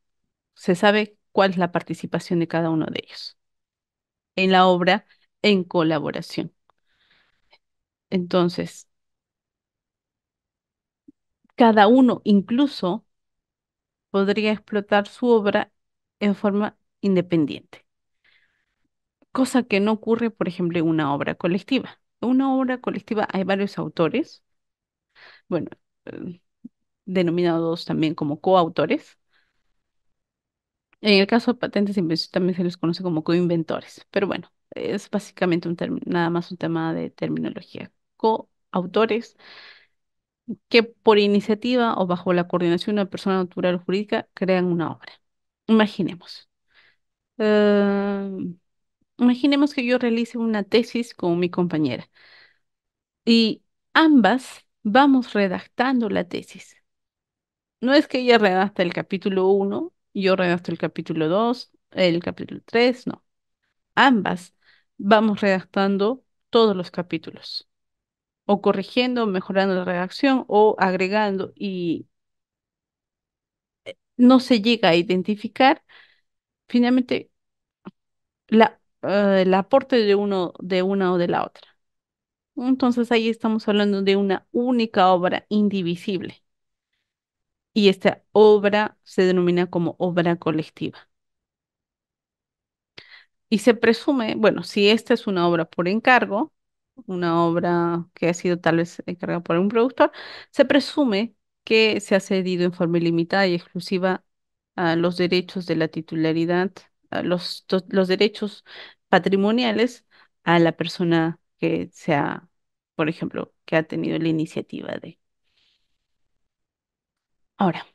Se sabe cuál es la participación de cada uno de ellos en la obra en colaboración. Entonces, cada uno incluso podría explotar su obra en forma independiente, cosa que no ocurre, por ejemplo, en una obra colectiva. En una obra colectiva hay varios autores, bueno, eh, denominados también como coautores. En el caso de patentes e invenciones también se les conoce como coinventores, pero bueno, es básicamente nada más un tema de terminología. Coautores que por iniciativa o bajo la coordinación de una persona natural o jurídica crean una obra. Imaginemos. eh, Imaginemos que yo realice una tesis con mi compañera y ambas vamos redactando la tesis. No es que ella redacta el capítulo 1, yo redacto el capítulo 2, el capítulo 3, no. Ambas vamos redactando todos los capítulos, o corrigiendo, mejorando la redacción, o agregando, y no se llega a identificar finalmente el aporte de de una o de la otra. Entonces ahí estamos hablando de una única obra indivisible y esta obra se denomina como obra colectiva. Y se presume, bueno, si esta es una obra por encargo, una obra que ha sido tal vez encargada por un productor, se presume que se ha cedido en forma ilimitada y exclusiva a los derechos de la titularidad, a los derechos patrimoniales a la persona que sea, por ejemplo, que ha tenido la iniciativa de. Ahora,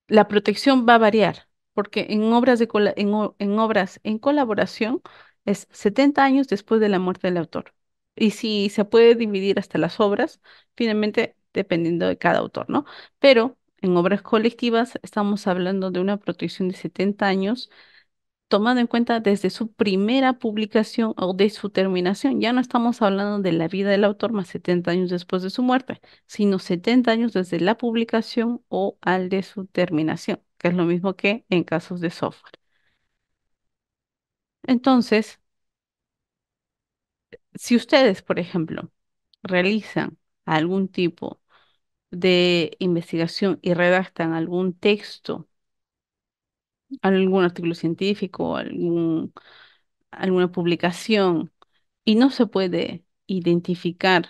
la protección va a variar, porque en obras en obras en colaboración es 70 años después de la muerte del autor. Y si se puede dividir hasta las obras, finalmente dependiendo de cada autor, ¿no? Pero en obras colectivas estamos hablando de una protección de 70 años tomando en cuenta desde su primera publicación o de su terminación. Ya no estamos hablando de la vida del autor más 70 años después de su muerte, sino 70 años desde la publicación o al de su terminación, que es lo mismo que en casos de software. Entonces, si ustedes, por ejemplo, realizan algún tipo de investigación y redactan algún texto, algún artículo científico, alguna publicación, y no se puede identificar,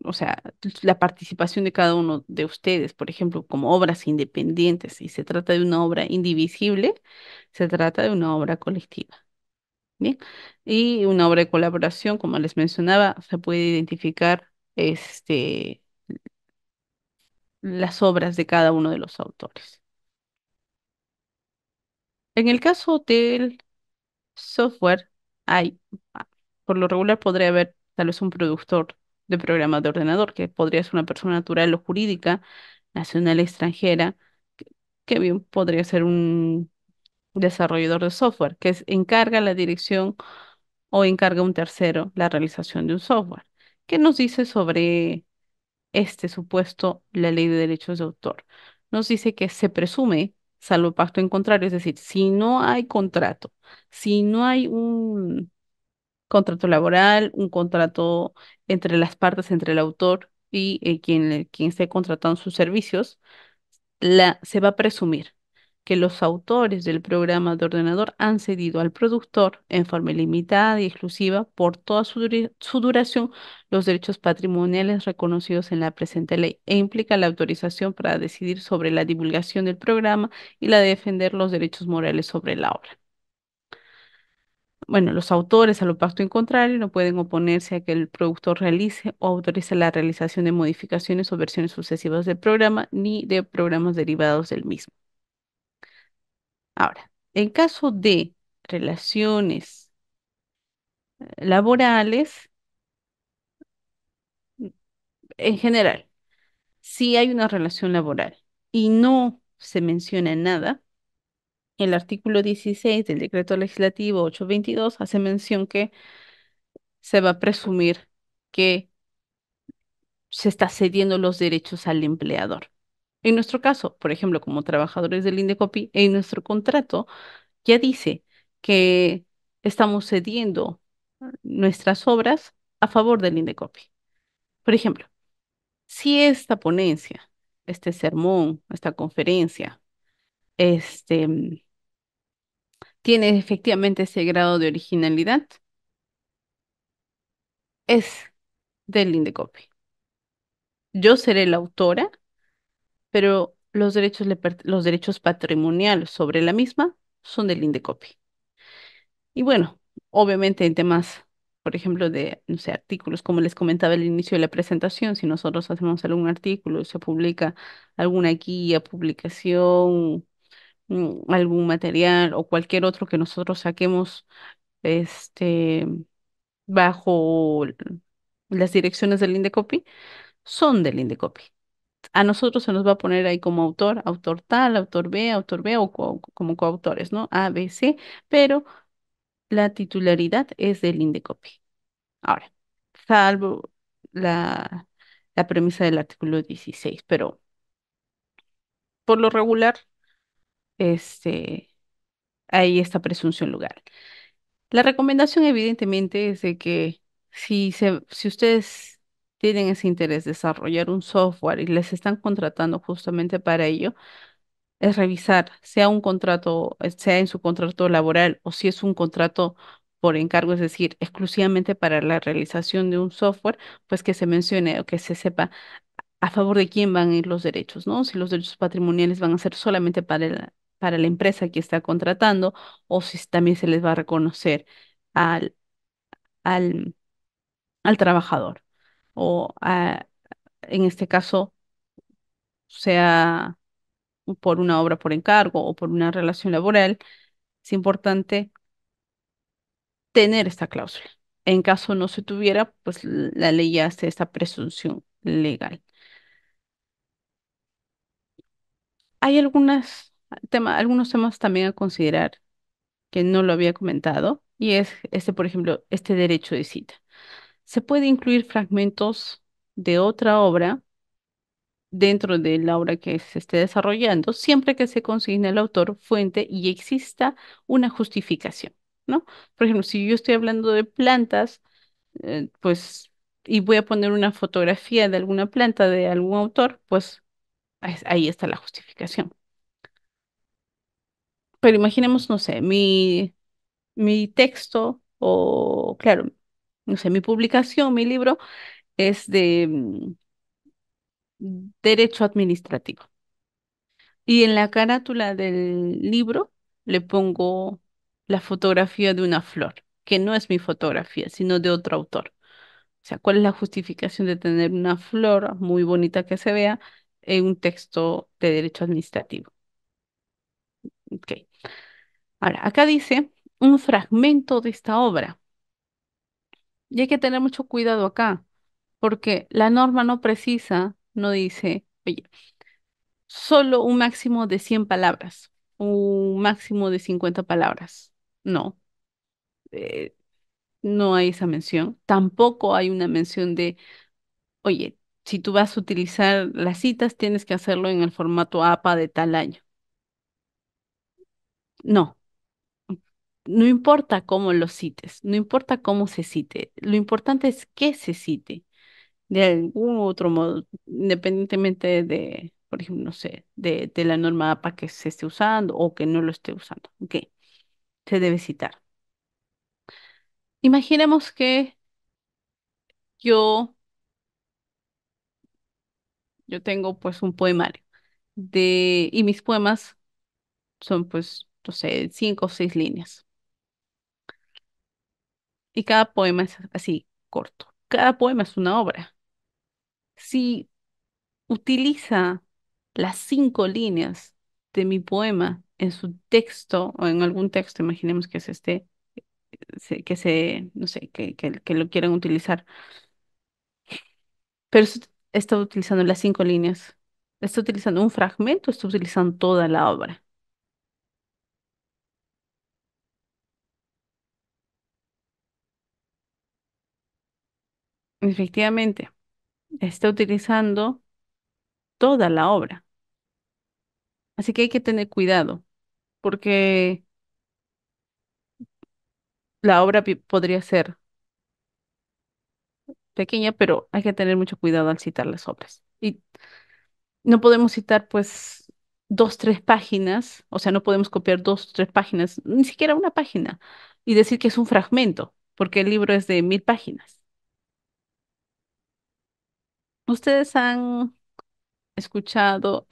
o sea, la participación de cada uno de ustedes, por ejemplo, como obras independientes, y se trata de una obra indivisible, se trata de una obra colectiva. Bien, y una obra de colaboración, como les mencionaba, se puede identificar las obras de cada uno de los autores. En el caso del software, hay, ah, por lo regular podría haber tal vez un productor de programa de ordenador, que podría ser una persona natural o jurídica, nacional, extranjera, que, que bien podría ser un desarrollador de software, encarga la dirección o encarga a un tercero la realización de un software. ¿Qué nos dice sobre este supuesto la ley de derechos de autor? Nos dice que se presume, salvo pacto en contrario, es decir, si no hay contrato, si no hay un contrato laboral, un contrato entre las partes, entre el autor y quien esté contratando sus servicios, se va a presumir. que los autores del programa de ordenador han cedido al productor en forma ilimitada y exclusiva por toda su duración los derechos patrimoniales reconocidos en la presente ley e implica la autorización para decidir sobre la divulgación del programa y la de defender los derechos morales sobre la obra. Bueno, los autores, a lo pacto en contrario, no pueden oponerse a que el productor realice o autorice la realización de modificaciones o versiones sucesivas del programa ni de programas derivados del mismo. Ahora, en caso de relaciones laborales, en general, si hay una relación laboral y no se menciona nada, el artículo 16 del decreto legislativo 822 hace mención que se va a presumir que se está cediendo los derechos al empleador. En nuestro caso, por ejemplo, como trabajadores del Indecopi, en nuestro contrato ya dice que estamos cediendo nuestras obras a favor del Indecopi. Por ejemplo, si esta ponencia, este sermón, esta conferencia, este, tiene efectivamente ese grado de originalidad, es del Indecopi. Yo seré la autora, pero los derechos patrimoniales sobre la misma son del Indecopi. Y bueno, obviamente en temas, por ejemplo, de, no sé, artículos, como les comentaba al inicio de la presentación, si nosotros hacemos algún artículo, se publica alguna guía, publicación, algún material o cualquier otro que nosotros saquemos, este, bajo las direcciones del Indecopi, son del Indecopi. A nosotros se nos va a poner ahí como autor, autor tal, autor B o como coautores, ¿no? A, B, C, pero la titularidad es del Indecopi. Ahora, salvo la, la premisa del artículo 16, pero por lo regular, este, hay esta presunción legal. La recomendación, evidentemente, es de que si ustedes tienen ese interés de desarrollar un software y les están contratando justamente para ello, es revisar, sea un contrato, sea en su contrato laboral o si es un contrato por encargo, es decir, exclusivamente para la realización de un software, pues que se mencione o que se sepa a favor de quién van a ir los derechos, ¿no? Si los derechos patrimoniales van a ser solamente para la empresa que está contratando o si también se les va a reconocer al, al, al trabajador o en este caso sea por una obra por encargo o por una relación laboral, es importante tener esta cláusula. En caso no se tuviera, pues la ley hace esta presunción legal. Hay algunos temas también a considerar que no lo había comentado, y es este, por ejemplo, este derecho de cita. Se puede incluir fragmentos de otra obra dentro de la obra que se esté desarrollando, siempre que se consigne el autor, fuente y exista una justificación, ¿no? Por ejemplo, si yo estoy hablando de plantas, pues, y voy a poner una fotografía de alguna planta de algún autor, pues ahí está la justificación. Pero imaginemos, no sé, mi texto o, claro, no sé, mi publicación, mi libro es de derecho administrativo. Y en la carátula del libro le pongo la fotografía de una flor, que no es mi fotografía, sino de otro autor. O sea, ¿cuál es la justificación de tener una flor muy bonita que se vea en un texto de derecho administrativo? Ok. Ahora, acá dice un fragmento de esta obra. Y hay que tener mucho cuidado acá, porque la norma no precisa, no dice, oye, solo un máximo de 100 palabras, un máximo de 50 palabras. No, eh, no hay esa mención. Tampoco hay una mención de, oye, si tú vas a utilizar las citas, tienes que hacerlo en el formato APA de tal año. No, no importa cómo lo cites, no importa cómo se cite, lo importante es que se cite de algún otro modo, independientemente de, por ejemplo, no sé, de la norma APA que se esté usando o que no lo esté usando. Ok, se debe citar. Imaginemos que yo, yo tengo pues un poemario y mis poemas son pues, no sé, 5 o 6 líneas. Y cada poema es así, corto. Cada poema es una obra. Si utiliza las 5 líneas de mi poema en su texto o en algún texto, imaginemos que no sé, que lo quieran utilizar, pero está utilizando las 5 líneas, está utilizando un fragmento, está utilizando toda la obra. Efectivamente, está utilizando toda la obra. Así que hay que tener cuidado, porque la obra podría ser pequeña, pero hay que tener mucho cuidado al citar las obras. Y no podemos citar pues 2, 3 páginas, o sea, no podemos copiar 2, 3 páginas, ni siquiera una página, y decir que es un fragmento, porque el libro es de 1000 páginas. ¿Ustedes han escuchado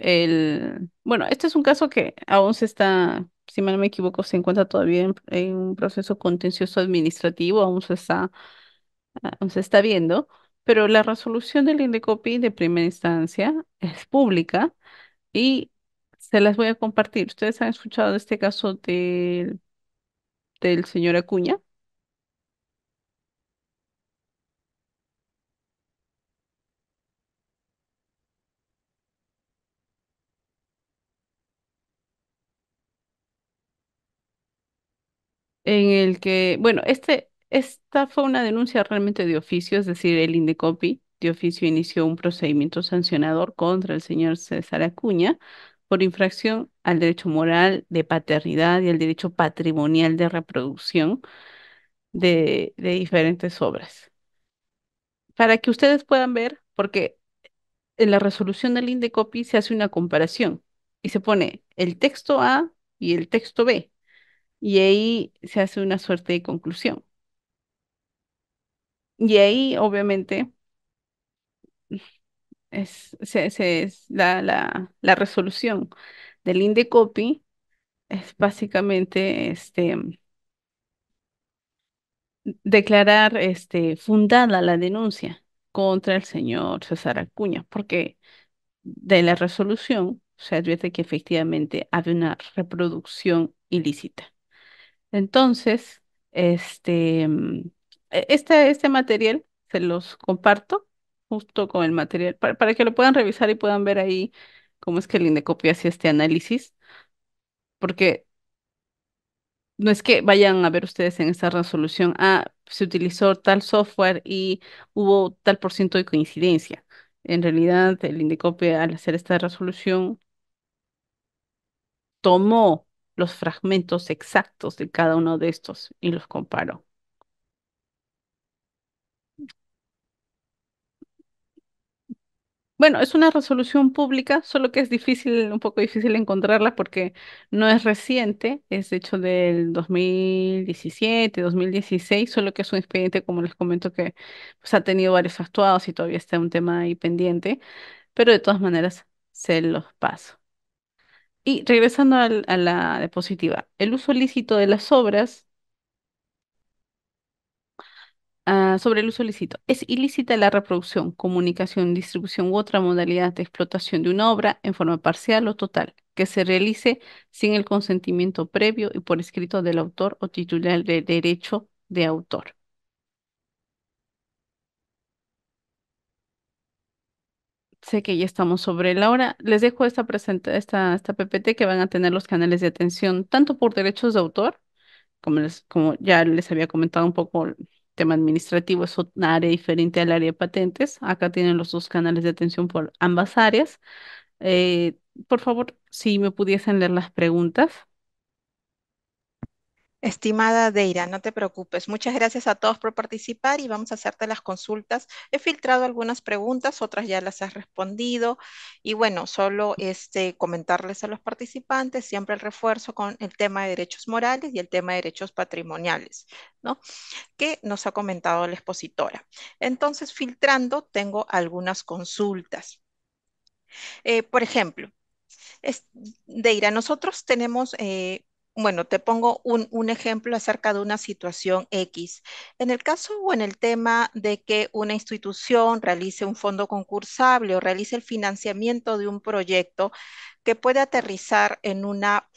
bueno, este es un caso que aún se está, si mal no me equivoco, se encuentra todavía en un proceso contencioso administrativo, aún se está viendo, pero la resolución del Indecopi de primera instancia es pública y se las voy a compartir. ¿Ustedes han escuchado de este caso del señor Acuña? En el que, bueno, esta fue una denuncia realmente de oficio, es decir, el Indecopi de oficio inició un procedimiento sancionador contra el señor César Acuña por infracción al derecho moral de paternidad y al derecho patrimonial de reproducción de diferentes obras. Para que ustedes puedan ver, porque en la resolución del Indecopi se hace una comparación y se pone el texto A y el texto B, y ahí se hace una suerte de conclusión. Y ahí, obviamente, la resolución del Indecopi es básicamente declarar fundada la denuncia contra el señor César Acuña, porque de la resolución se advierte que efectivamente había una reproducción ilícita. Entonces, este material se los comparto justo con el material para que lo puedan revisar y puedan ver ahí cómo es que el Indecopi hacía este análisis, porque no es que vayan a ver ustedes en esta resolución, se utilizó tal software y hubo tal por ciento de coincidencia. En realidad, el Indecopi al hacer esta resolución tomó los fragmentos exactos de cada uno de estos y los comparó. Bueno, es una resolución pública, solo que es difícil, un poco difícil encontrarla porque no es reciente, es de hecho del 2017, 2016, solo que es un expediente, como les comento, que pues, ha tenido varios actuados y todavía está un tema ahí pendiente, pero de todas maneras se los paso. Y regresando a la diapositiva, el uso lícito de las obras. Sobre el uso ilícito. Es ilícita la reproducción, comunicación, distribución u otra modalidad de explotación de una obra en forma parcial o total, que se realice sin el consentimiento previo y por escrito del autor o titular de derecho de autor. Sé que ya estamos sobre la hora. Les dejo esta PPT que van a tener los canales de atención tanto por derechos de autor como ya les había comentado un poco, el tema administrativo es un área diferente al área de patentes. Acá tienen los 2 canales de atención por ambas áreas. Por favor, si me pudiesen leer las preguntas. Estimada Deira, no te preocupes. Muchas gracias a todos por participar y vamos a hacerte las consultas. He filtrado algunas preguntas, otras ya las has respondido. Y bueno, solo comentarles a los participantes siempre el refuerzo con el tema de derechos morales y el tema de derechos patrimoniales, ¿no? Que nos ha comentado la expositora. Entonces, filtrando, tengo algunas consultas. Por ejemplo, es, Deira, nosotros tenemos, bueno, te pongo un ejemplo acerca de una situación X. En el caso o en el tema de que una institución realice un fondo concursable o realice el financiamiento de un proyecto que puede aterrizar en una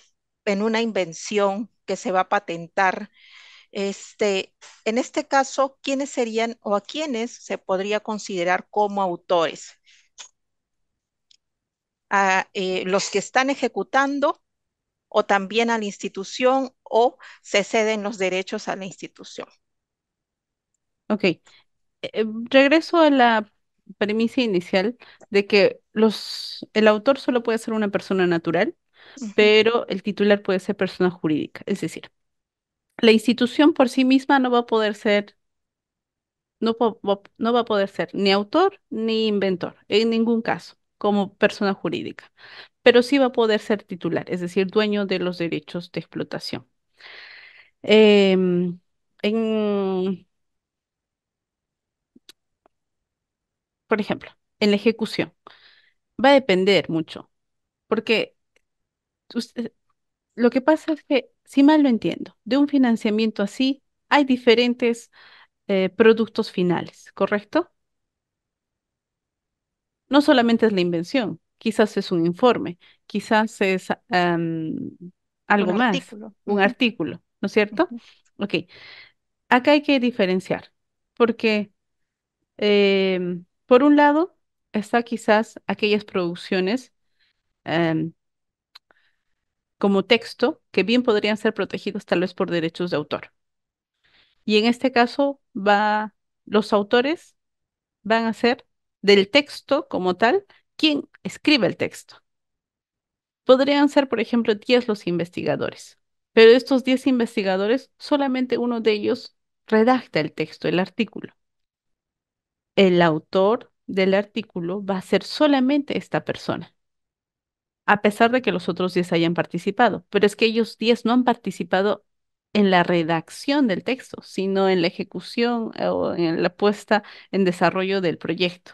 invención que se va a patentar, en este caso, ¿quiénes serían o a quiénes se podría considerar como autores? ¿A los que están ejecutando o también a la institución o se ceden los derechos a la institución? Ok, regreso a la premisa inicial de que el autor solo puede ser una persona natural, Ujú. pero el titular puede ser persona jurídica. Es decir, la institución por sí misma no va a poder ser, no va a poder ser ni autor ni inventor, en ningún caso, como persona jurídica, pero sí va a poder ser titular, es decir, dueño de los derechos de explotación. Em, en, por ejemplo, en la ejecución, va a depender mucho, porque usted- lo que pasa es que, si mal lo entiendo, de un financiamiento así hay diferentes productos finales, ¿correcto? No solamente es la invención, quizás es un informe, quizás es Un algo más, artículo. un Ujú, artículo, ¿no es cierto? ujú. Ok, acá hay que diferenciar, porque por un lado está quizás aquellas producciones em, como texto que bien podrían ser protegidos tal vez por derechos de autor. Y en este caso los autores van a ser del texto como tal quien escribe el texto. Podrían ser, por ejemplo, 10 los investigadores, pero de estos 10 investigadores, solamente uno de ellos redacta el texto, el artículo. El autor del artículo va a ser solamente esta persona, a pesar de que los otros 10 hayan participado. Pero es que ellos 10 no han participado en la redacción del texto, sino en la ejecución o en la puesta en desarrollo del proyecto.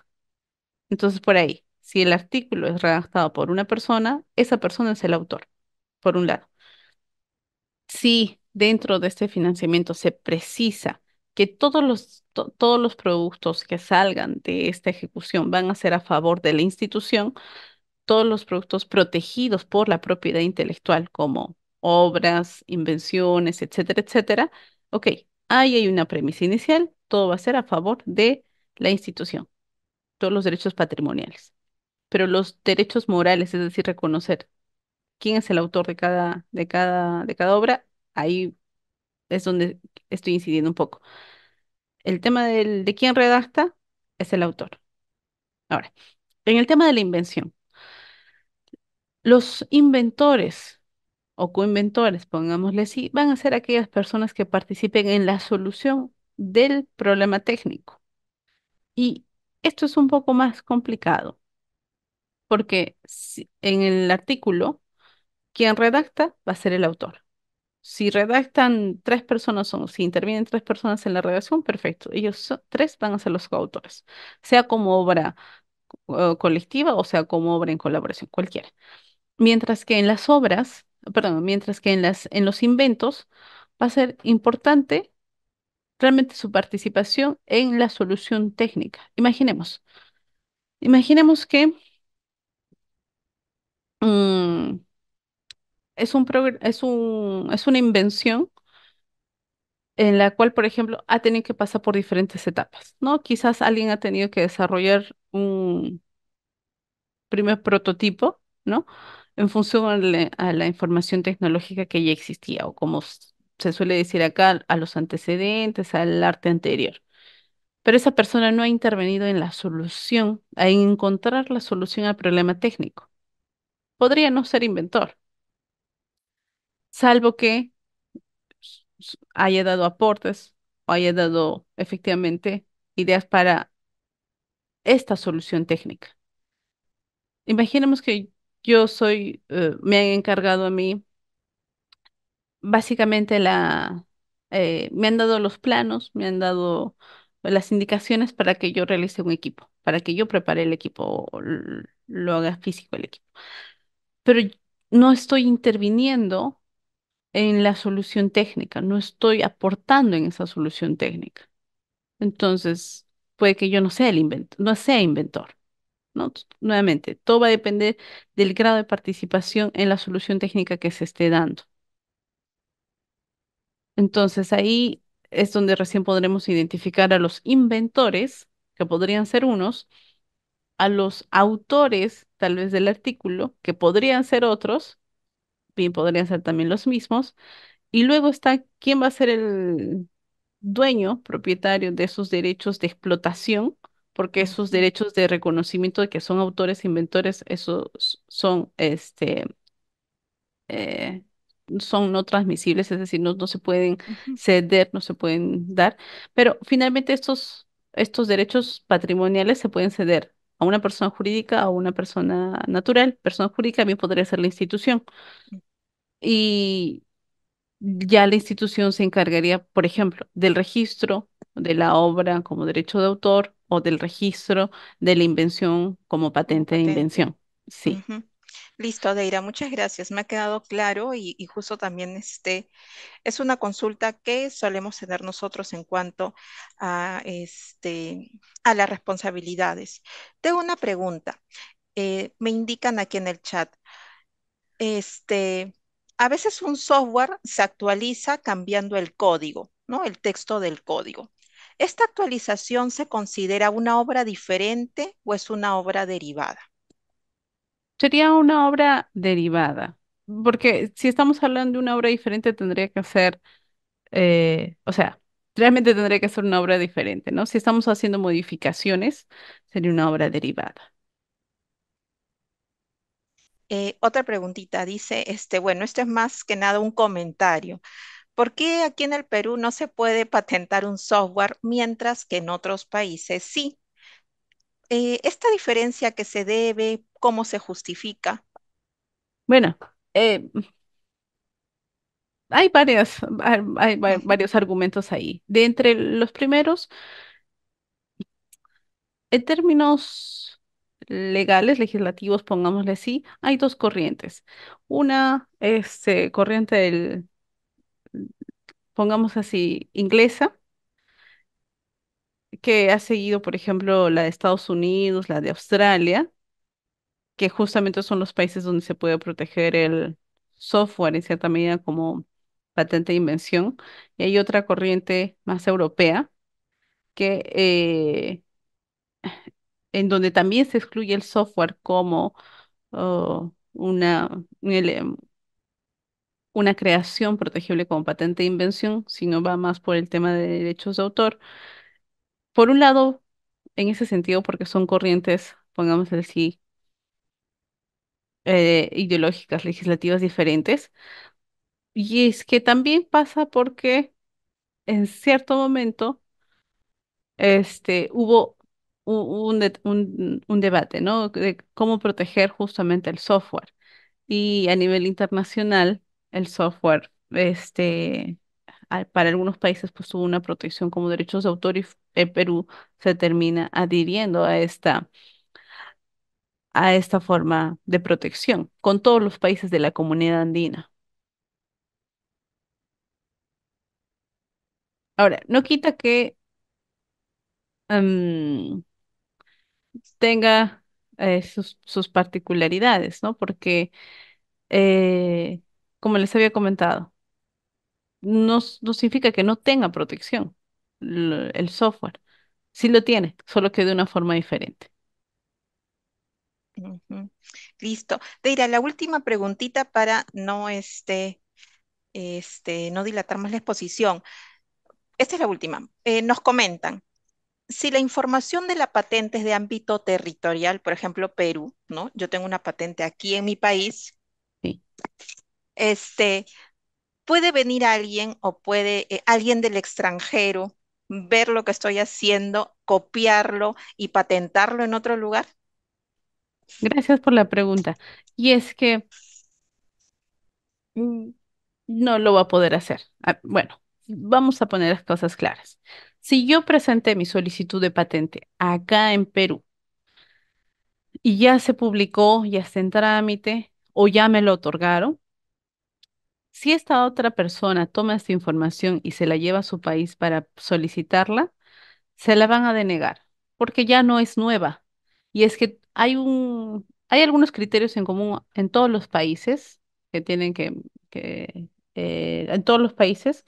Entonces, por ahí, si el artículo es redactado por una persona, esa persona es el autor, por un lado. Si dentro de este financiamiento se precisa que todos los productos que salgan de esta ejecución van a ser a favor de la institución, todos los productos protegidos por la propiedad intelectual, como obras, invenciones, etcétera, etcétera, ok, ahí hay una premisa inicial, todo va a ser a favor de la institución, todos los derechos patrimoniales. Pero los derechos morales, es decir, reconocer quién es el autor de cada obra, ahí es donde estoy incidiendo un poco. El tema de quién redacta es el autor. Ahora, en el tema de la invención, los inventores o coinventores, pongámosle así, van a ser aquellas personas que participen en la solución del problema técnico. Y esto es un poco más complicado, porque en el artículo, quien redacta va a ser el autor. Si redactan tres personas o si intervienen tres personas en la redacción, perfecto. Tres van a ser los coautores, sea como obra colectiva o sea como obra en colaboración, cualquiera. Mientras que en las obras, perdón, mientras que en los inventos va a ser importante realmente su participación en la solución técnica. Imaginemos que mm, es una invención en la cual, por ejemplo, ha tenido que pasar por diferentes etapas, ¿no? Quizás alguien ha tenido que desarrollar un primer prototipo, ¿no? En función a la información tecnológica que ya existía, o como se suele decir acá, a los antecedentes, al arte anterior. Pero esa persona no ha intervenido en la solución, en encontrar la solución al problema técnico. Podría no ser inventor, salvo que haya dado aportes o haya dado efectivamente ideas para esta solución técnica. Imaginemos que me han encargado a mí básicamente me han dado los planos, me han dado las indicaciones para que yo realice un equipo, para que yo prepare el equipo, o lo haga físico el equipo. Pero no estoy interviniendo en la solución técnica, no estoy aportando en esa solución técnica. Entonces, puede que yo no sea no sea inventor, ¿no? Nuevamente, todo va a depender del grado de participación en la solución técnica que se esté dando. Entonces, ahí es donde recién podremos identificar a los inventores, que podrían ser unos, a los autores, tal vez del artículo, que podrían ser otros, bien podrían ser también los mismos, y luego está quién va a ser el dueño, propietario de esos derechos de explotación, porque esos Ujú, derechos de reconocimiento de que son autores, inventores, esos eh, son no transmisibles, es decir, no se pueden ujú. ceder, no se pueden dar, pero finalmente estos derechos patrimoniales se pueden ceder a una persona jurídica o a una persona natural. Persona jurídica bien podría ser la institución. Y ya la institución se encargaría, por ejemplo, del registro de la obra como derecho de autor o del registro de la invención como Como patente de patente. invención. Sí. Ujú. Listo, Deira, muchas gracias. Me ha quedado claro y justo también es una consulta que solemos tener nosotros en cuanto a, a las responsabilidades. Tengo una pregunta. Me indican aquí en el chat. Este, a veces un software se actualiza cambiando el código, ¿no? El texto del código. ¿Esta actualización se considera una obra diferente o es una obra derivada? Sería una obra derivada, porque si estamos hablando de una obra diferente, tendría que ser, o sea, realmente tendría que ser una obra diferente, ¿no? Si estamos haciendo modificaciones, sería una obra derivada. Otra preguntita, dice, bueno, esto es más que nada un comentario. ¿Por qué aquí en el Perú no se puede patentar un software mientras que en otros países sí? ¿Esta diferencia a qué se debe? ¿Cómo se justifica? Bueno, hay Ujú, varios argumentos ahí. De entre los primeros, en términos legales, legislativos, pongámosle así, hay dos corrientes. Una es corriente pongamos así, inglesa, que ha seguido, por ejemplo, la de Estados Unidos, la de Australia, que justamente son los países donde se puede proteger el software en cierta medida como patente de invención. Y hay otra corriente más europea que en donde también se excluye el software como una creación protegible como patente de invención, sino va más por el tema de derechos de autor. Por un lado, en ese sentido, porque son corrientes, pongamos así, ideológicas, legislativas diferentes. Y es que también pasa porque en cierto momento hubo un debate, ¿no? De cómo proteger justamente el software. Y a nivel internacional, el software, para algunos países, pues tuvo una protección como derechos de autor y Perú se termina adhiriendo a esta forma de protección con todos los países de la comunidad andina. Ahora, no quita que em, tenga sus particularidades, ¿no? Porque, eh, como les había comentado, no significa que no tenga protección el software. Sí lo tiene, solo que de una forma diferente. ujú. Listo. Deira, la última preguntita para no dilatar más la exposición. Esta es la última. Nos comentan, si la información de la patente es de ámbito territorial, por ejemplo, Perú, ¿no? Yo tengo una patente aquí en mi país, Sí. este, ¿Puede venir alguien o puede alguien del extranjero ver lo que estoy haciendo, copiarlo y patentarlo en otro lugar? Gracias por la pregunta. Y es que mm, no lo va a poder hacer. Ah, bueno, vamos a poner las cosas claras. Si yo presenté mi solicitud de patente acá en Perú y ya se publicó, ya está en trámite o ya me lo otorgaron, si esta otra persona toma esta información y se la lleva a su país para solicitarla, se la van a denegar, porque ya no es nueva. Y es que hay algunos criterios en común en todos los países que tienen en todos los países,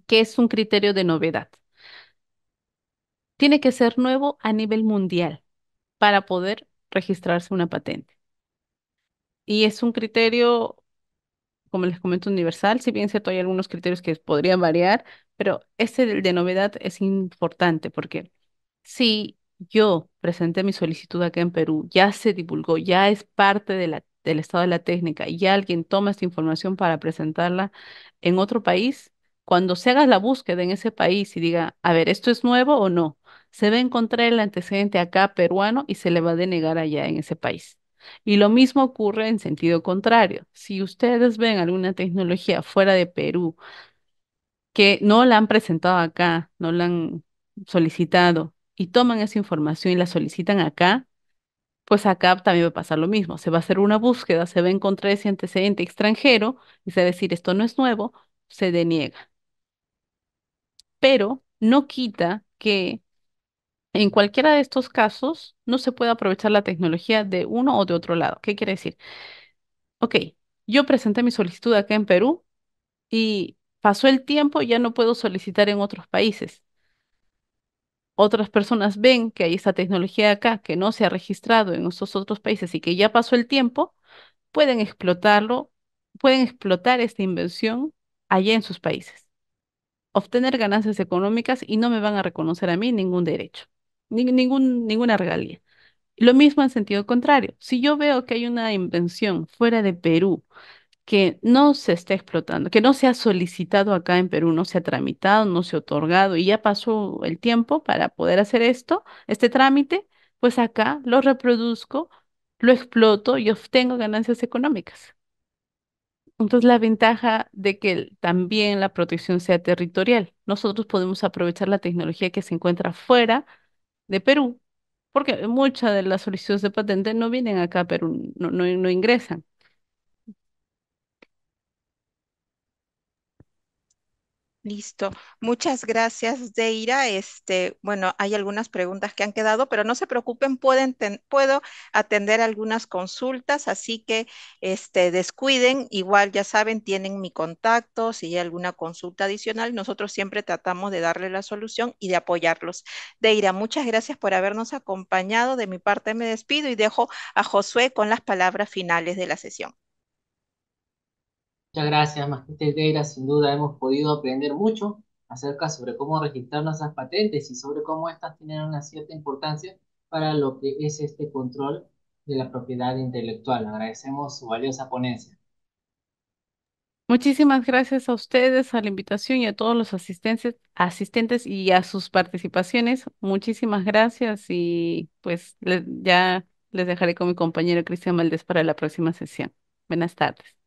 que es un criterio de novedad. Tiene que ser nuevo a nivel mundial para poder registrarse una patente. Y es un criterio, como les comento, universal, si bien es cierto hay algunos criterios que podrían variar, pero este del de novedad es importante porque si yo presenté mi solicitud acá en Perú, ya se divulgó, ya es parte de del estado de la técnica y ya alguien toma esta información para presentarla en otro país, cuando se haga la búsqueda en ese país y diga, a ver, ¿esto es nuevo o no? Se va a encontrar el antecedente acá peruano y se le va a denegar allá en ese país. Y lo mismo ocurre en sentido contrario. Si ustedes ven alguna tecnología fuera de Perú, que no la han presentado acá, no la han solicitado y toman esa información y la solicitan acá, pues acá también va a pasar lo mismo. Se va a hacer una búsqueda, se va a encontrar ese antecedente extranjero y se va a decir esto no es nuevo, se deniega. Pero no quita que en cualquiera de estos casos no se puede aprovechar la tecnología de uno o de otro lado. ¿Qué quiere decir? Ok, yo presenté mi solicitud acá en Perú y pasó el tiempo y ya no puedo solicitar en otros países. Otras personas ven que hay esta tecnología acá que no se ha registrado en estos otros países y que ya pasó el tiempo, pueden explotarlo, pueden explotar esta inversión allá en sus países, obtener ganancias económicas y no me van a reconocer a mí ningún derecho, ninguna regalía. Lo mismo en sentido contrario. Si yo veo que hay una invención fuera de Perú, que no se está explotando, que no se ha solicitado acá en Perú, no se ha tramitado, no se ha otorgado y ya pasó el tiempo para poder hacer esto, este trámite, pues acá lo reproduzco, lo exploto y obtengo ganancias económicas. Entonces, la ventaja de que también la protección sea territorial. Nosotros podemos aprovechar la tecnología que se encuentra fuera de Perú, porque muchas de las solicitudes de patente no vienen acá a Perú, no ingresan. Listo. Muchas gracias, Deira. Bueno, hay algunas preguntas que han quedado, pero no se preocupen, puedo atender algunas consultas, así que descuiden. Igual ya saben, tienen mi contacto. Si hay alguna consulta adicional, nosotros siempre tratamos de darle la solución y de apoyarlos. Deira, muchas gracias por habernos acompañado. De mi parte me despido y dejo a Josué con las palabras finales de la sesión. Muchas gracias, Magíster Tegra. Sin duda hemos podido aprender mucho acerca sobre cómo registrar nuestras patentes y sobre cómo estas tienen una cierta importancia para lo que es este control de la propiedad intelectual. Agradecemos su valiosa ponencia. Muchísimas gracias a ustedes, a la invitación y a todos los asistentes y a sus participaciones. Muchísimas gracias y pues ya les dejaré con mi compañero Cristian Valdés para la próxima sesión. Buenas tardes.